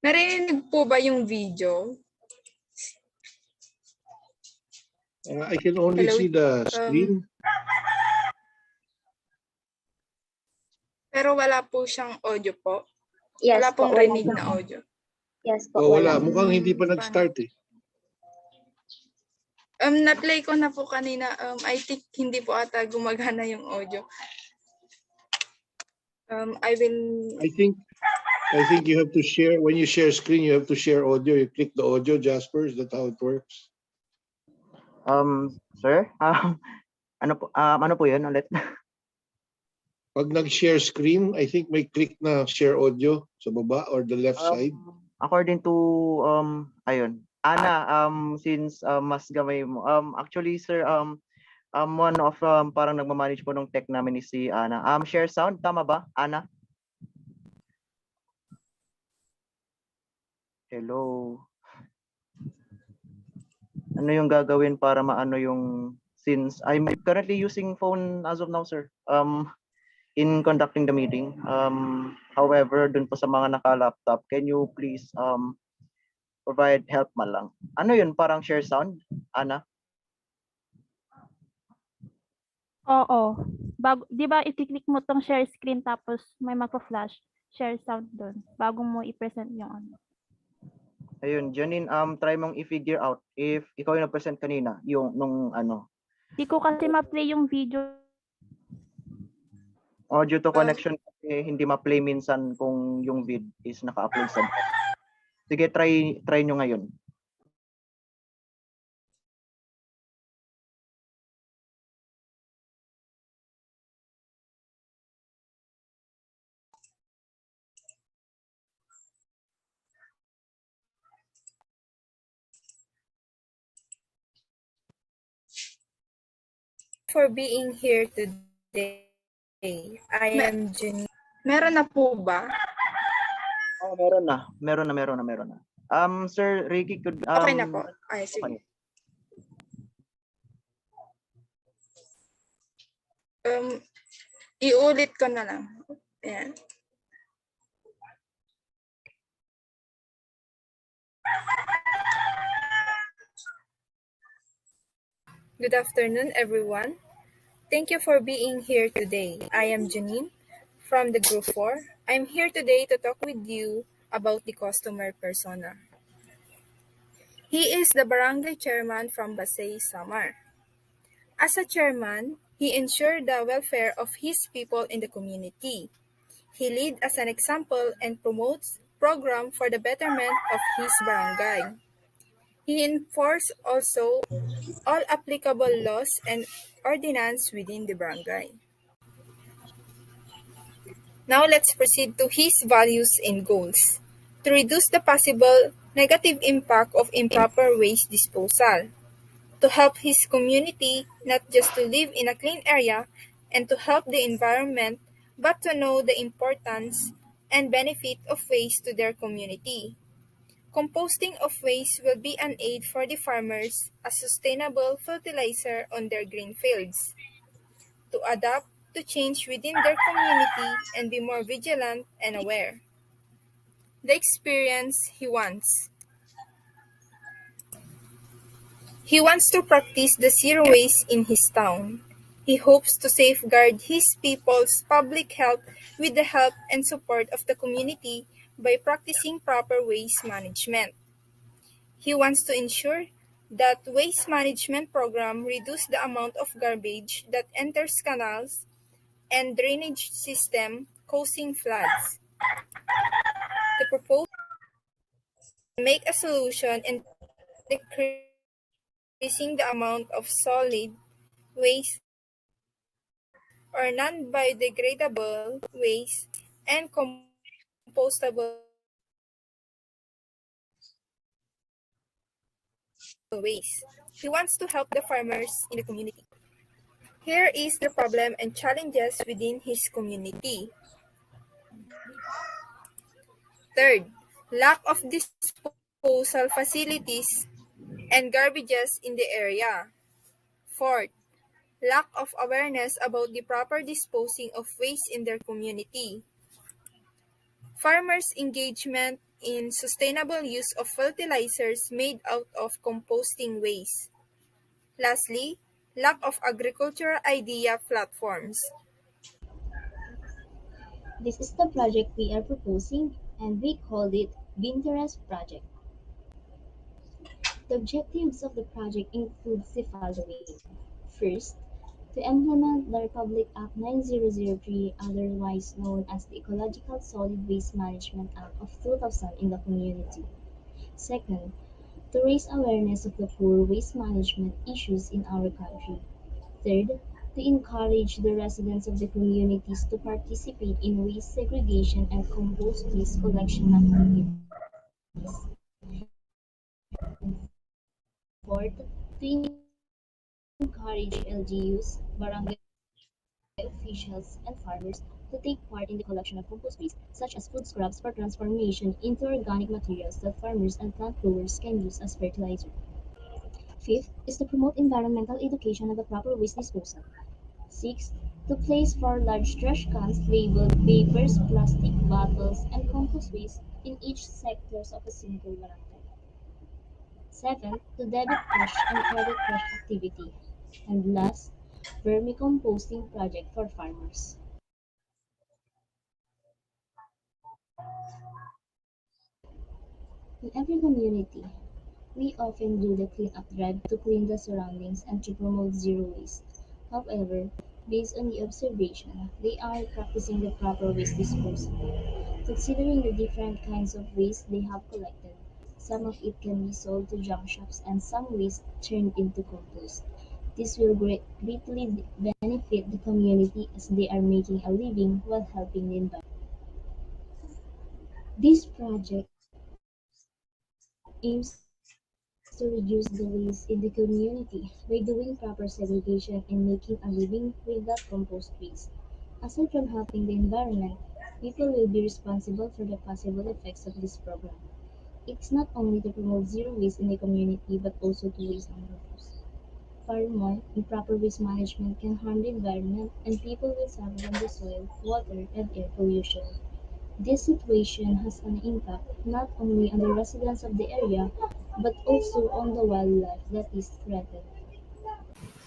Speaker 12: Narinig po ba yung video?
Speaker 2: I can only
Speaker 12: Hello?
Speaker 2: see the screen.
Speaker 12: Pero wala po siyang audio po.
Speaker 5: Yes
Speaker 12: Wala
Speaker 5: po,
Speaker 12: pong
Speaker 5: wala
Speaker 12: rinig
Speaker 5: po.
Speaker 12: na audio.
Speaker 5: Yes po,
Speaker 2: Oh,
Speaker 5: wala.
Speaker 2: wala. Mukhang hindi pa nag-start eh.
Speaker 12: Na-play ko na po kanina. I think hindi po ata gumagana yung audio. I
Speaker 2: think you have to share, when you share screen, you have to share audio. You click the audio, Jasper. Is that how it works?
Speaker 1: Sir, ano po 'yun ulit?
Speaker 2: Pag nag-share screen, I think may click na share audio sa baba or the left side.
Speaker 1: According to ayun, Ana, since mas gamay mo. Actually sir, one of parang nagma-manage po nung tech namin is si Ana. Share sound, tama ba, Ana? Hello. Ano yung gagawin para maano yung, since I'm currently using phone as of now, sir. In conducting the meeting. However, dun po sa mga naka-laptop, can you please provide help man lang? Ano yun, parang share sound, Ana?
Speaker 3: Oo. Di ba i-click mo tong share screen tapos may magpa-flash share sound doon bago mo i-present yung ano.
Speaker 1: Ayun, Janine, try mong i-figure out if ikaw yung na-present kanina, yung nung ano.
Speaker 3: Di ko kasi ma-play yung video.
Speaker 1: Due to connection, hindi ma-play minsan kung yung vid is naka-upload sa. Sige, try nyo ngayon.
Speaker 12: For being here today. I am Jenny. Meron na po ba?
Speaker 1: Oh, meron na. Sir Ricky, could
Speaker 12: Okay na po. Ay, sige. Iulit ko na lang. Ayan. Good afternoon, everyone. Thank you for being here today. I am Janine from the Group 4. I'm here today to talk with you about the customer persona. He is the barangay chairman from Basey, Samar. As a chairman, he ensured the welfare of his people in the community. He leads as an example and promotes programs for the betterment of his barangay. He enforces also all applicable laws and ordinances within the barangay. Now let's proceed to his values and goals. To reduce the possible negative impact of improper waste disposal. To help his community not just to live in a clean area and to help the environment, but to know the importance and benefit of waste to their community. Composting of waste will be an aid for the farmers as sustainable fertilizer on their green fields. To adapt to change within their community and be more vigilant and aware. The experience he wants. He wants to practice the zero waste in his town. He hopes to safeguard his people's public health with the help and support of the community by practicing proper waste management. He wants to ensure that waste management program reduce the amount of garbage that enters canals and drainage system causing floods. The proposal make a solution in decreasing the amount of solid waste or non-biodegradable waste and compostable waste. He wants to help the farmers in the community. Here is the problem and challenges within his community. Third, lack of disposal facilities and garbages in the area. Fourth, lack of awareness about the proper disposing of waste in their community. Farmers' engagement in sustainable use of fertilizers made out of composting waste. Lastly, lack of agricultural idea platforms.
Speaker 13: This is the project we are proposing, and we called it Vinterest Project. The objectives of the project include the following. First, to implement the Republic Act 9003, otherwise known as the Ecological Solid Waste Management Act of 2000 in the community. Second, to raise awareness of the poor waste management issues in our country. Third, to encourage the residents of the communities to participate in waste segregation and compost waste collection activities. Fourth, to encourage LGUs, barangay officials, and farmers to take part in the collection of compost waste, such as food scraps for transformation into organic materials that farmers and plant growers can use as fertilizer. Fifth is to promote environmental education and the proper waste disposal. Sixth, to place four large trash cans labeled papers, plastic bottles, and compost waste in each sectors of a single barangay. Seventh, to debit cash and credit cash activity. And last, vermicomposting project for farmers. In every community, we often do the clean-up drive to clean the surroundings and to promote zero waste. However, based on the observation, they are practicing the proper waste disposal. Considering the different kinds of waste they have collected, some of it can be sold to junk shops and some waste turned into compost. This will greatly benefit the community as they are making a living while helping the environment. This project aims to reduce the waste in the community by doing proper segregation and making a living with that compost waste. Aside from helping the environment, people will be responsible for the possible effects of this program. It's not only to promote zero waste in the community but also to raise numbers. Furthermore, improper waste management can harm the environment and people will suffer from the soil, water, and air pollution. This situation has an impact not only on the residents of the area but also on the wildlife that is threatened.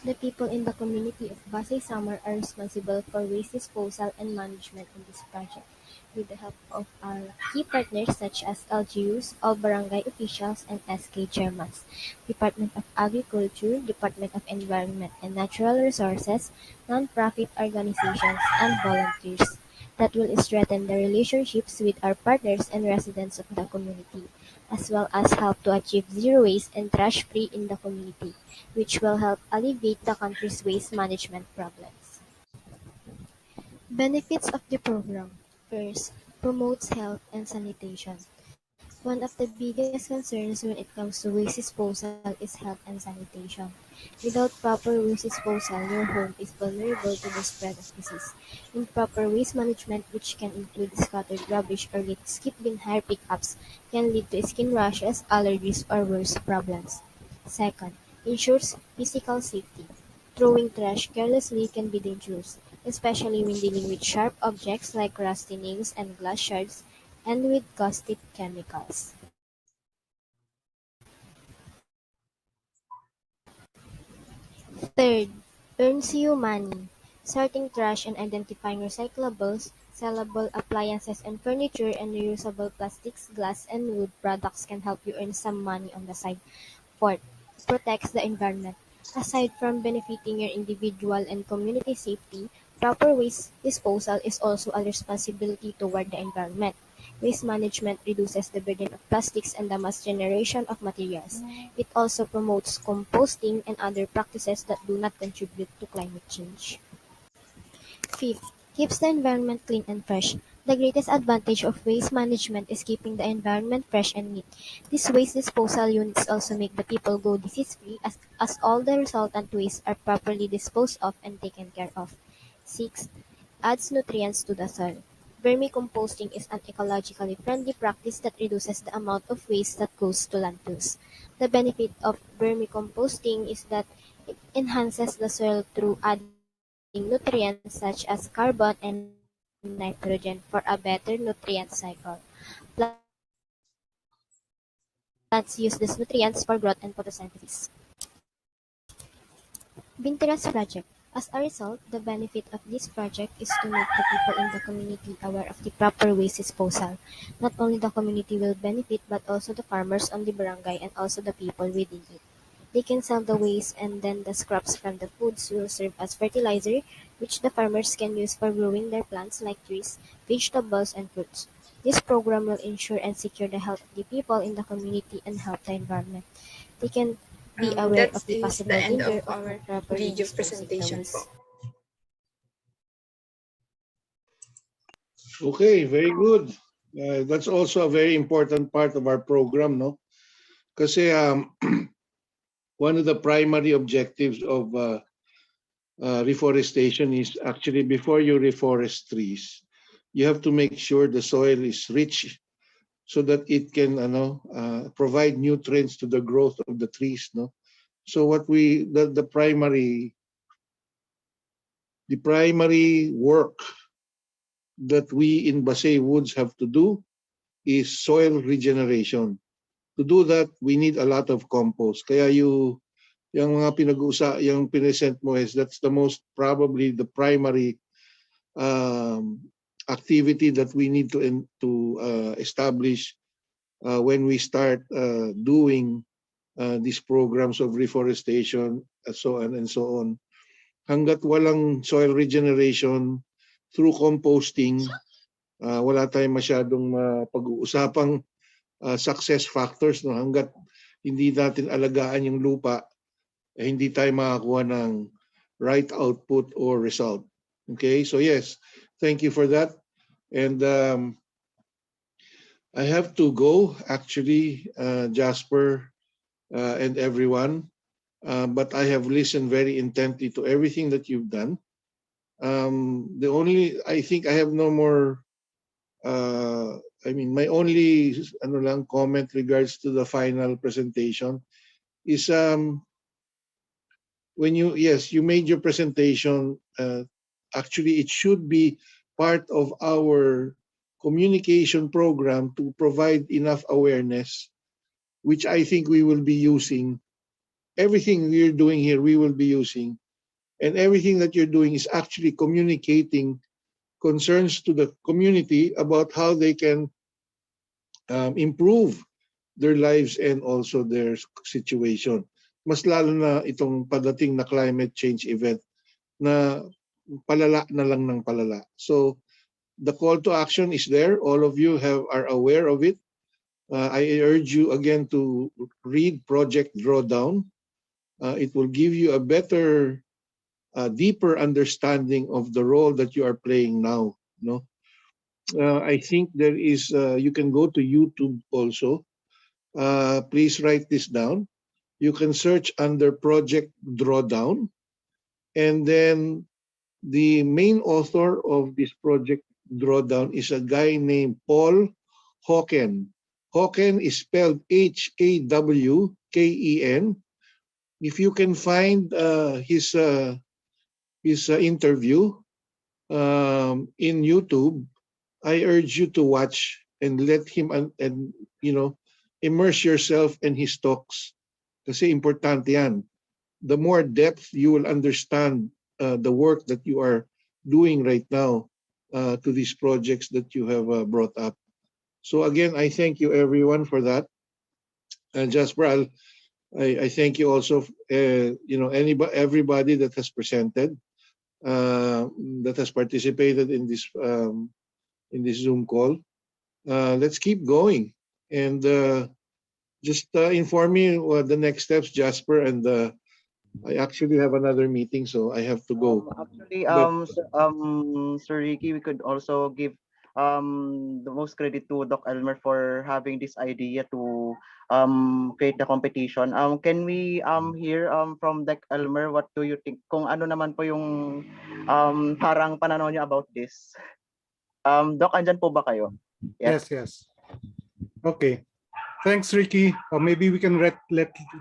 Speaker 14: The people in the community of Basey Samar are responsible for waste disposal and management in this project, with the help of our key partners such as LGUs, all barangay officials, and SK chairmans, Department of Agriculture, Department of Environment and Natural Resources, non-profit organizations, and volunteers that will strengthen the relationships with our partners and residents of the community, as well as help to achieve zero waste and trash-free in the community, which will help alleviate the country's waste management problems. Benefits of the program. First, promotes health and sanitation. One of the biggest concerns when it comes to waste disposal is health and sanitation. Without proper waste disposal, your home is vulnerable to the spread of disease. Improper waste management, which can include scattered rubbish or skip bin hire pickups, can lead to skin rashes, allergies, or worse problems. Second, ensures physical safety. Throwing trash carelessly can be dangerous, especially when dealing with sharp objects like rusty nails and glass shards, and with caustic chemicals. Third, earns you money. Sorting trash and identifying recyclables, sellable appliances and furniture, and reusable plastics, glass, and wood products can help you earn some money on the side. Fourth, protects the environment. Aside from benefiting your individual and community safety, proper waste disposal is also a responsibility toward the environment. Waste management reduces the burden of plastics and the mass generation of materials. It also promotes composting and other practices that do not contribute to climate change. Fifth, keeps the environment clean and fresh. The greatest advantage of waste management is keeping the environment fresh and neat. These waste disposal units also make the people go disease-free as all the resultant wastes are properly disposed of and taken care of. Sixth, adds nutrients to the soil. Vermicomposting is an ecologically friendly practice that reduces the amount of waste that goes to landfills. The benefit of vermicomposting is that it enhances the soil through adding nutrients such as carbon and nitrogen for a better nutrient cycle. Plants use these nutrients for growth and photosynthesis. Vinteras Project. As a result, the benefit of this project is to make the people in the community aware of the proper waste disposal. Not only the community will benefit but also the farmers on the barangay and also the people within it. They can sell the waste and then the scraps from the foods will serve as fertilizer which the farmers can use for growing their plants like trees, vegetables, and fruits. This program will ensure and secure the health of the people in the community and help the environment. They can be aware
Speaker 9: That
Speaker 14: of the
Speaker 9: is the
Speaker 14: possible
Speaker 9: end of
Speaker 14: danger of
Speaker 9: our
Speaker 14: improperly
Speaker 9: video
Speaker 14: disposing the
Speaker 9: presentation po.
Speaker 14: waste.
Speaker 2: Okay, very good. That's also a very important part of our program, no? Kasi one of the primary objectives of reforestation is actually before you reforest trees, you have to make sure the soil is rich so that it can provide nutrients to the growth of the trees, no? So what the primary work that we in Basey Woods have to do is soil regeneration. To do that, we need a lot of compost. Kaya yung mga yung present mo is that's the most probably the primary activity that we need to establish when we start doing these programs of reforestation, so on and so on. Hanggat walang soil regeneration through composting, wala tayong masyadong pag-uusapang success factors, no? Hanggat hindi natin alagaan yung lupa, hindi tayo makakuha ng right output or result. Okay, so yes, thank you for that. And I have to go actually, Jasper and everyone, but I have listened very intently to everything that you've done. I think I have no more, my only comment regards to the final presentation is when you made your presentation, actually it should be part of our communication program to provide enough awareness, which I think we will be using. Everything we're doing here, we will be using. And everything that you're doing is actually communicating concerns to the community about how they can improve their lives and also their situation. Mas lalo na itong padating na climate change event na palala na lang ng palala. So the call to action is there. All of you are aware of it. I urge you again to read Project Drawdown. It will give you a better, deeper understanding of the role that you are playing now. No, I think there is, you can go to YouTube also. Please write this down. You can search under Project Drawdown. And then the main author of this Project Drawdown is a guy named Paul Hawken. Hawken is spelled Hawken. If you can find his interview in YouTube, I urge you to watch and let him and immerse yourself in his talks. Kasi importante yan. The more depth you will understand the work that you are doing right now to these projects that you have brought up. So again, I thank you everyone for that. And Jasper, I thank you also. Everybody that has presented, that has participated in this Zoom call. Let's keep going and just inform me what the next steps, Jasper, and I actually have another meeting, so I have to go.
Speaker 1: Actually,
Speaker 2: But-
Speaker 1: Sir Ricky, we could also give the most credit to Doc Elmer for having this idea to create the competition. Can we hear from Doc Elmer, what do you think? Kung ano naman po yung parang pananaw niya about this? Doc, andyan po ba kayo?
Speaker 15: Yes, yes. Okay. Thanks, Ricky. Or maybe we can let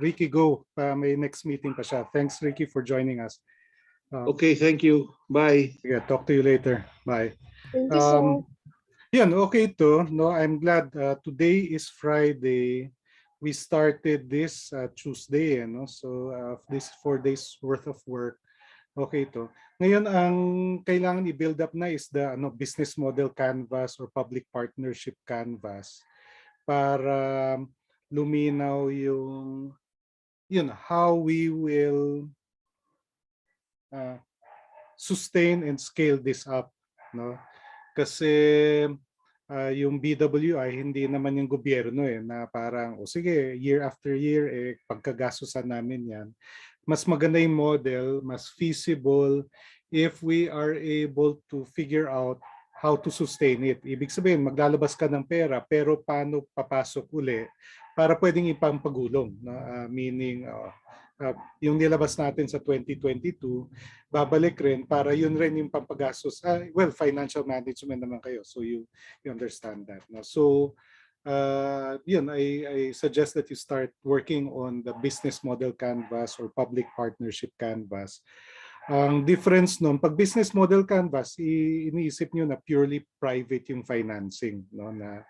Speaker 15: Ricky go. May next meeting pa siya. Thanks, Ricky, for joining us.
Speaker 2: Okay, thank you. Bye.
Speaker 15: Yeah, talk to you later. Bye.
Speaker 5: Thank you, sir.
Speaker 15: Yan, okay to. No, I'm glad today is Friday. We started this Tuesday, no? So this 4 days worth of work. Okay to. Ngayon ang kailangan i-build up na is the business model canvas or public partnership canvas para luminaw yung how we will sustain and scale this up, no? Kasi yung BWI hindi naman yung gobyerno na parang sige year after year pagkagastusan namin yan. Mas maganda yung model, mas feasible if we are able to figure out how to sustain it. Ibig sabihin, maglalabas ka ng pera, pero paano papasok uli para pwedeng ipampagulong. No? Meaning, yung nilabas natin sa 2022, babalik rin para yun rin yung pampagastos. Well, financial management naman kayo, so you understand that. No? So, I suggest that you start working on the business model canvas or public partnership canvas. Ang difference nun, pag business model canvas, iniisip nyo na purely private yung financing, no? Na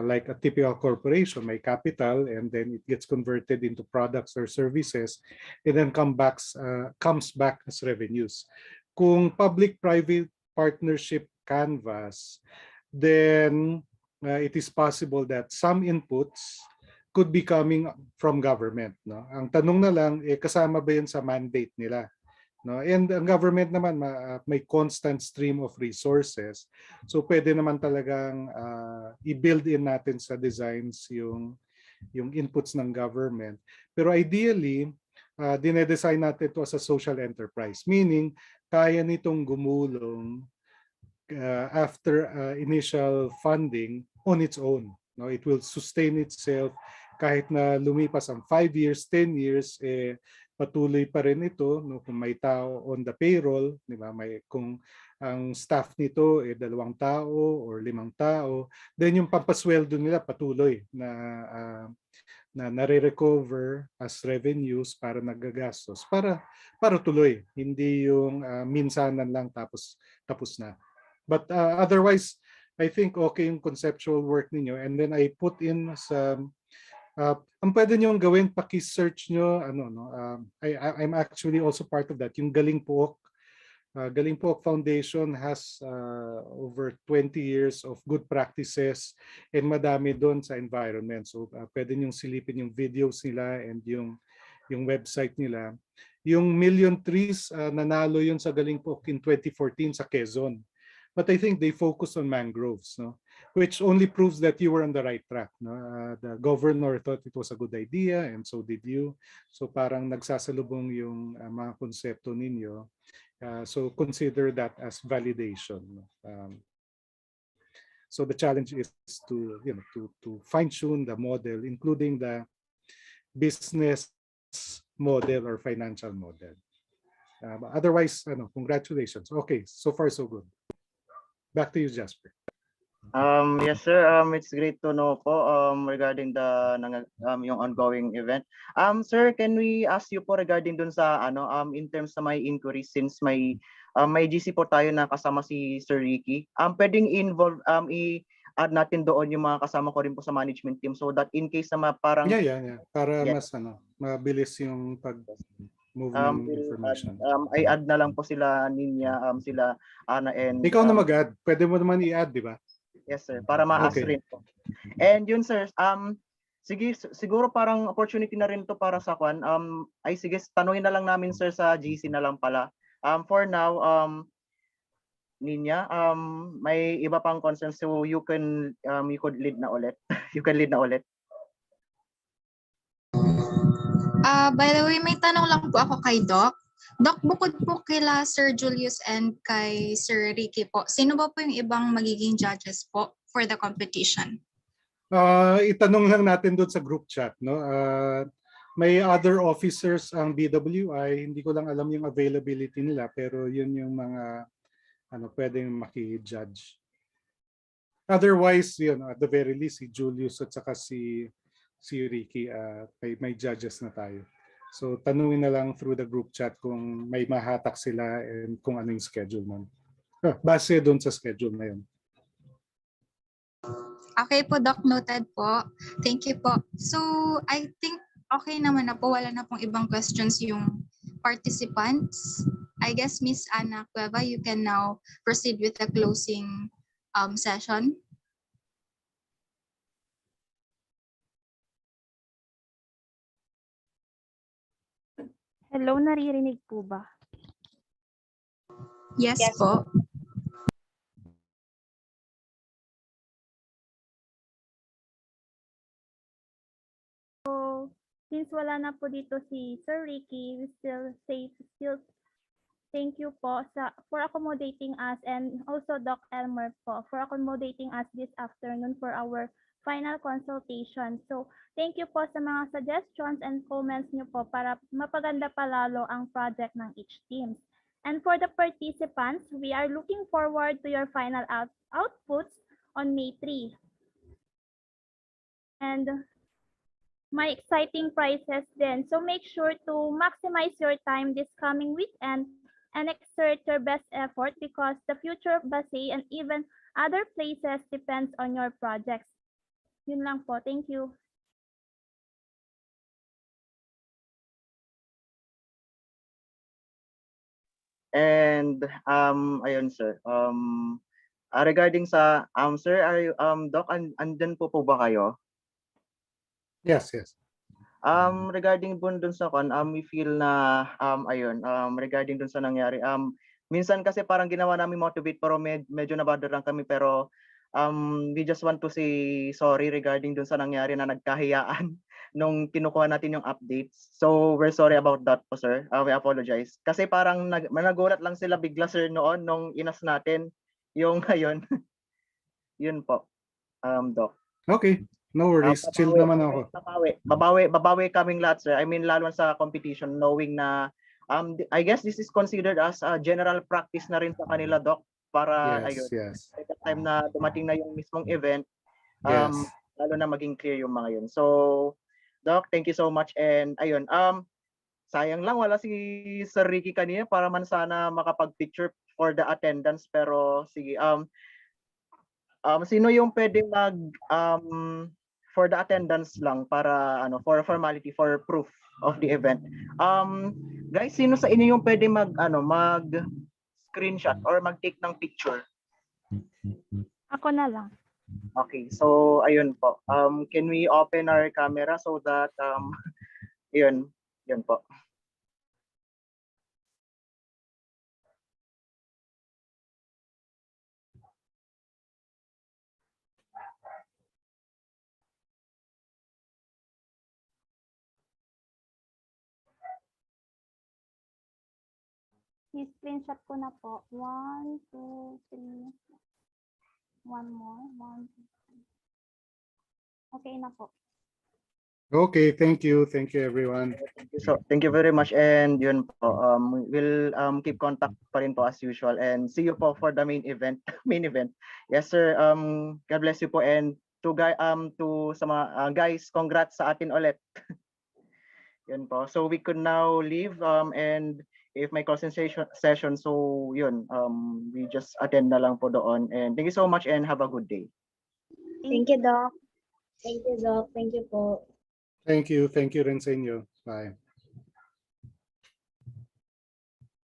Speaker 15: like a typical corporation, may capital and then it gets converted into products or services and then comes back as revenues. Kung public-private partnership canvas, then it is possible that some inputs could be coming from government. No? Ang tanong na lang, kasama ba yun sa mandate nila? No? And ang government naman may constant stream of resources. So pwede naman talagang i-build in natin sa designs yung inputs ng government. Pero ideally, dinedesign natin ito as a social enterprise. Meaning, kaya nitong gumulong after initial funding on its own. No? It will sustain itself kahit na lumipas ang 5 years, 10 years, patuloy pa rin ito, no? Kung may tao on the payroll, di ba? Kung ang staff nito 2 tao or 5 tao, then yung pampasweldo nila patuloy na nare-recover as revenues para nagagastos para tuloy, hindi yung minsanan lang tapos na. But otherwise, I think okay yung conceptual work ninyo, and then I put in some ang pwede nyo gawin, paki-search nyo, I'm actually also part of that, yung Galing Pook. Galing Pook Foundation has over 20 years of good practices and madami doon sa environment. So pwede nyo silipin yung videos nila and yung website nila. Yung Million Trees, nanalo yun sa Galing Pook in 2014 sa Quezon. But I think they focus on mangroves, no? Which only proves that you were on the right track. No? The governor thought it was a good idea and so did you. So parang nagsasalubong yung mga konsepto ninyo. So consider that as validation. So the challenge is to to fine tune the model, including the business model or financial model. But otherwise, congratulations. Okay, so far so good. Back to you, Jasper.
Speaker 1: Yes sir, it's great to know po regarding yung ongoing event. Sir, can we ask you po regarding dun sa in terms sa may inquiries, since may GC po tayo na kasama si Sir Ricky. Pwedeng i-add natin doon yung mga kasama ko rin po sa management team, so that in case na parang
Speaker 15: Yeah. Para
Speaker 1: yes,
Speaker 15: mas mabilis yung pag-move ng information.
Speaker 1: I-add na lang po sila Ninya, sila Ana and
Speaker 15: Ikaw na mag-add. Pwede mo naman i-add, di ba?
Speaker 1: yes sir, para ma-ask
Speaker 15: Okay.
Speaker 1: rin po. And yun sir, sige, siguro parang opportunity na rin to para sa kwan. Sige, tanungin na lang namin sir sa GC na lang pala. For now, Ninya, may iba pang concerns, so you could lead na ulit. You can lead na ulit.
Speaker 4: By the way, may tanong lang po ako kay Doc. Doc, bukod po kila Sir Julius and kay Sir Ricky po, sino ba po yung ibang magiging judges po for the competition?
Speaker 15: Itanong lang natin doon sa group chat, no? May other officers ang BWI, hindi ko lang alam yung availability nila, pero yun yung mga pwedeng maki-judge. Otherwise, yun, at the very least, si Julius at saka si Ricky, may judges na tayo. So tanungin na lang through the group chat kung may mahatak sila and kung ano yung schedule nun. Base doon sa schedule na yun.
Speaker 4: Okay po, Doc. Noted po. Thank you po. So, I think okay naman na po. Wala na pong ibang questions yung participants. I guess, Miss Ana Cueva, you can now proceed with the closing session.
Speaker 3: Hello, naririnig po ba?
Speaker 4: Yes po.
Speaker 3: So, since wala na po dito si Sir Ricky, we still thank you po for accommodating us, and also Doc Elmer po for accommodating us this afternoon for our final consultation. So, thank you po sa mga suggestions and comments niyo po para mapaganda pa lalo ang project ng each team. And for the participants, we are looking forward to your final outputs on May 3. And may exciting prizes din. So make sure to maximize your time this coming weekend and exert your best effort, because the future of Basey and even other places depends on your projects. Yun lang po. Thank you.
Speaker 1: And ayun sir. Regarding sa sir, are you, Doc, andyan po ba kayo?
Speaker 15: Yes.
Speaker 1: Regarding dun sa we feel na regarding dun sa nangyari, minsan kasi parang ginawa namin motivate, pero medyo nabother lang kami, pero we just want to say sorry regarding dun sa nangyari na nagkahiyaan nung kinukuha natin yung updates. So we're sorry about that po sir. We apologize. Kasi parang nagulat lang sila bigla sir noon nung inas natin yung ayun. Yun po. Doc.
Speaker 15: Okay. No worries. Chill naman ako.
Speaker 1: Babawi kaming lahat sir. I mean lalo sa competition, knowing na I guess this is considered as a general practice na rin sa kanila, Doc, para
Speaker 15: Yes.
Speaker 1: by the time na dumating na yung mismong event,
Speaker 15: Yes.
Speaker 1: lalo na maging clear yung mga yun. So Doc, thank you so much, and ayun, sayang lang wala si Sir Ricky kanina para man sana makapag-picture for the attendance, pero sige, sino yung pwedeng for the attendance lang para for formality, for proof of the event. Guys, sino sa inyo yung pwedeng mag screenshot or mag-take ng picture?
Speaker 3: Ako na lang.
Speaker 1: Okay, so ayun po. Can we open our camera so that yun po.
Speaker 3: I-screenshot ko na po. 1, 2, 3. One more. Okay na po.
Speaker 15: Okay, thank you. Thank you, everyone.
Speaker 1: So thank you very much, and yun po, we'll keep contact pa rin po as usual, and see you po for the main event. Yes sir, God bless you po, and to sa mga guys, congrats sa atin ulit. Yun po, so we could now leave, and if may closing session, so yun, we just attend na lang po doon, and thank you so much and have a good day.
Speaker 5: Thank you, Doc.
Speaker 13: Thank you, Doc. Thank you po.
Speaker 15: Thank you rin sa inyo. Bye.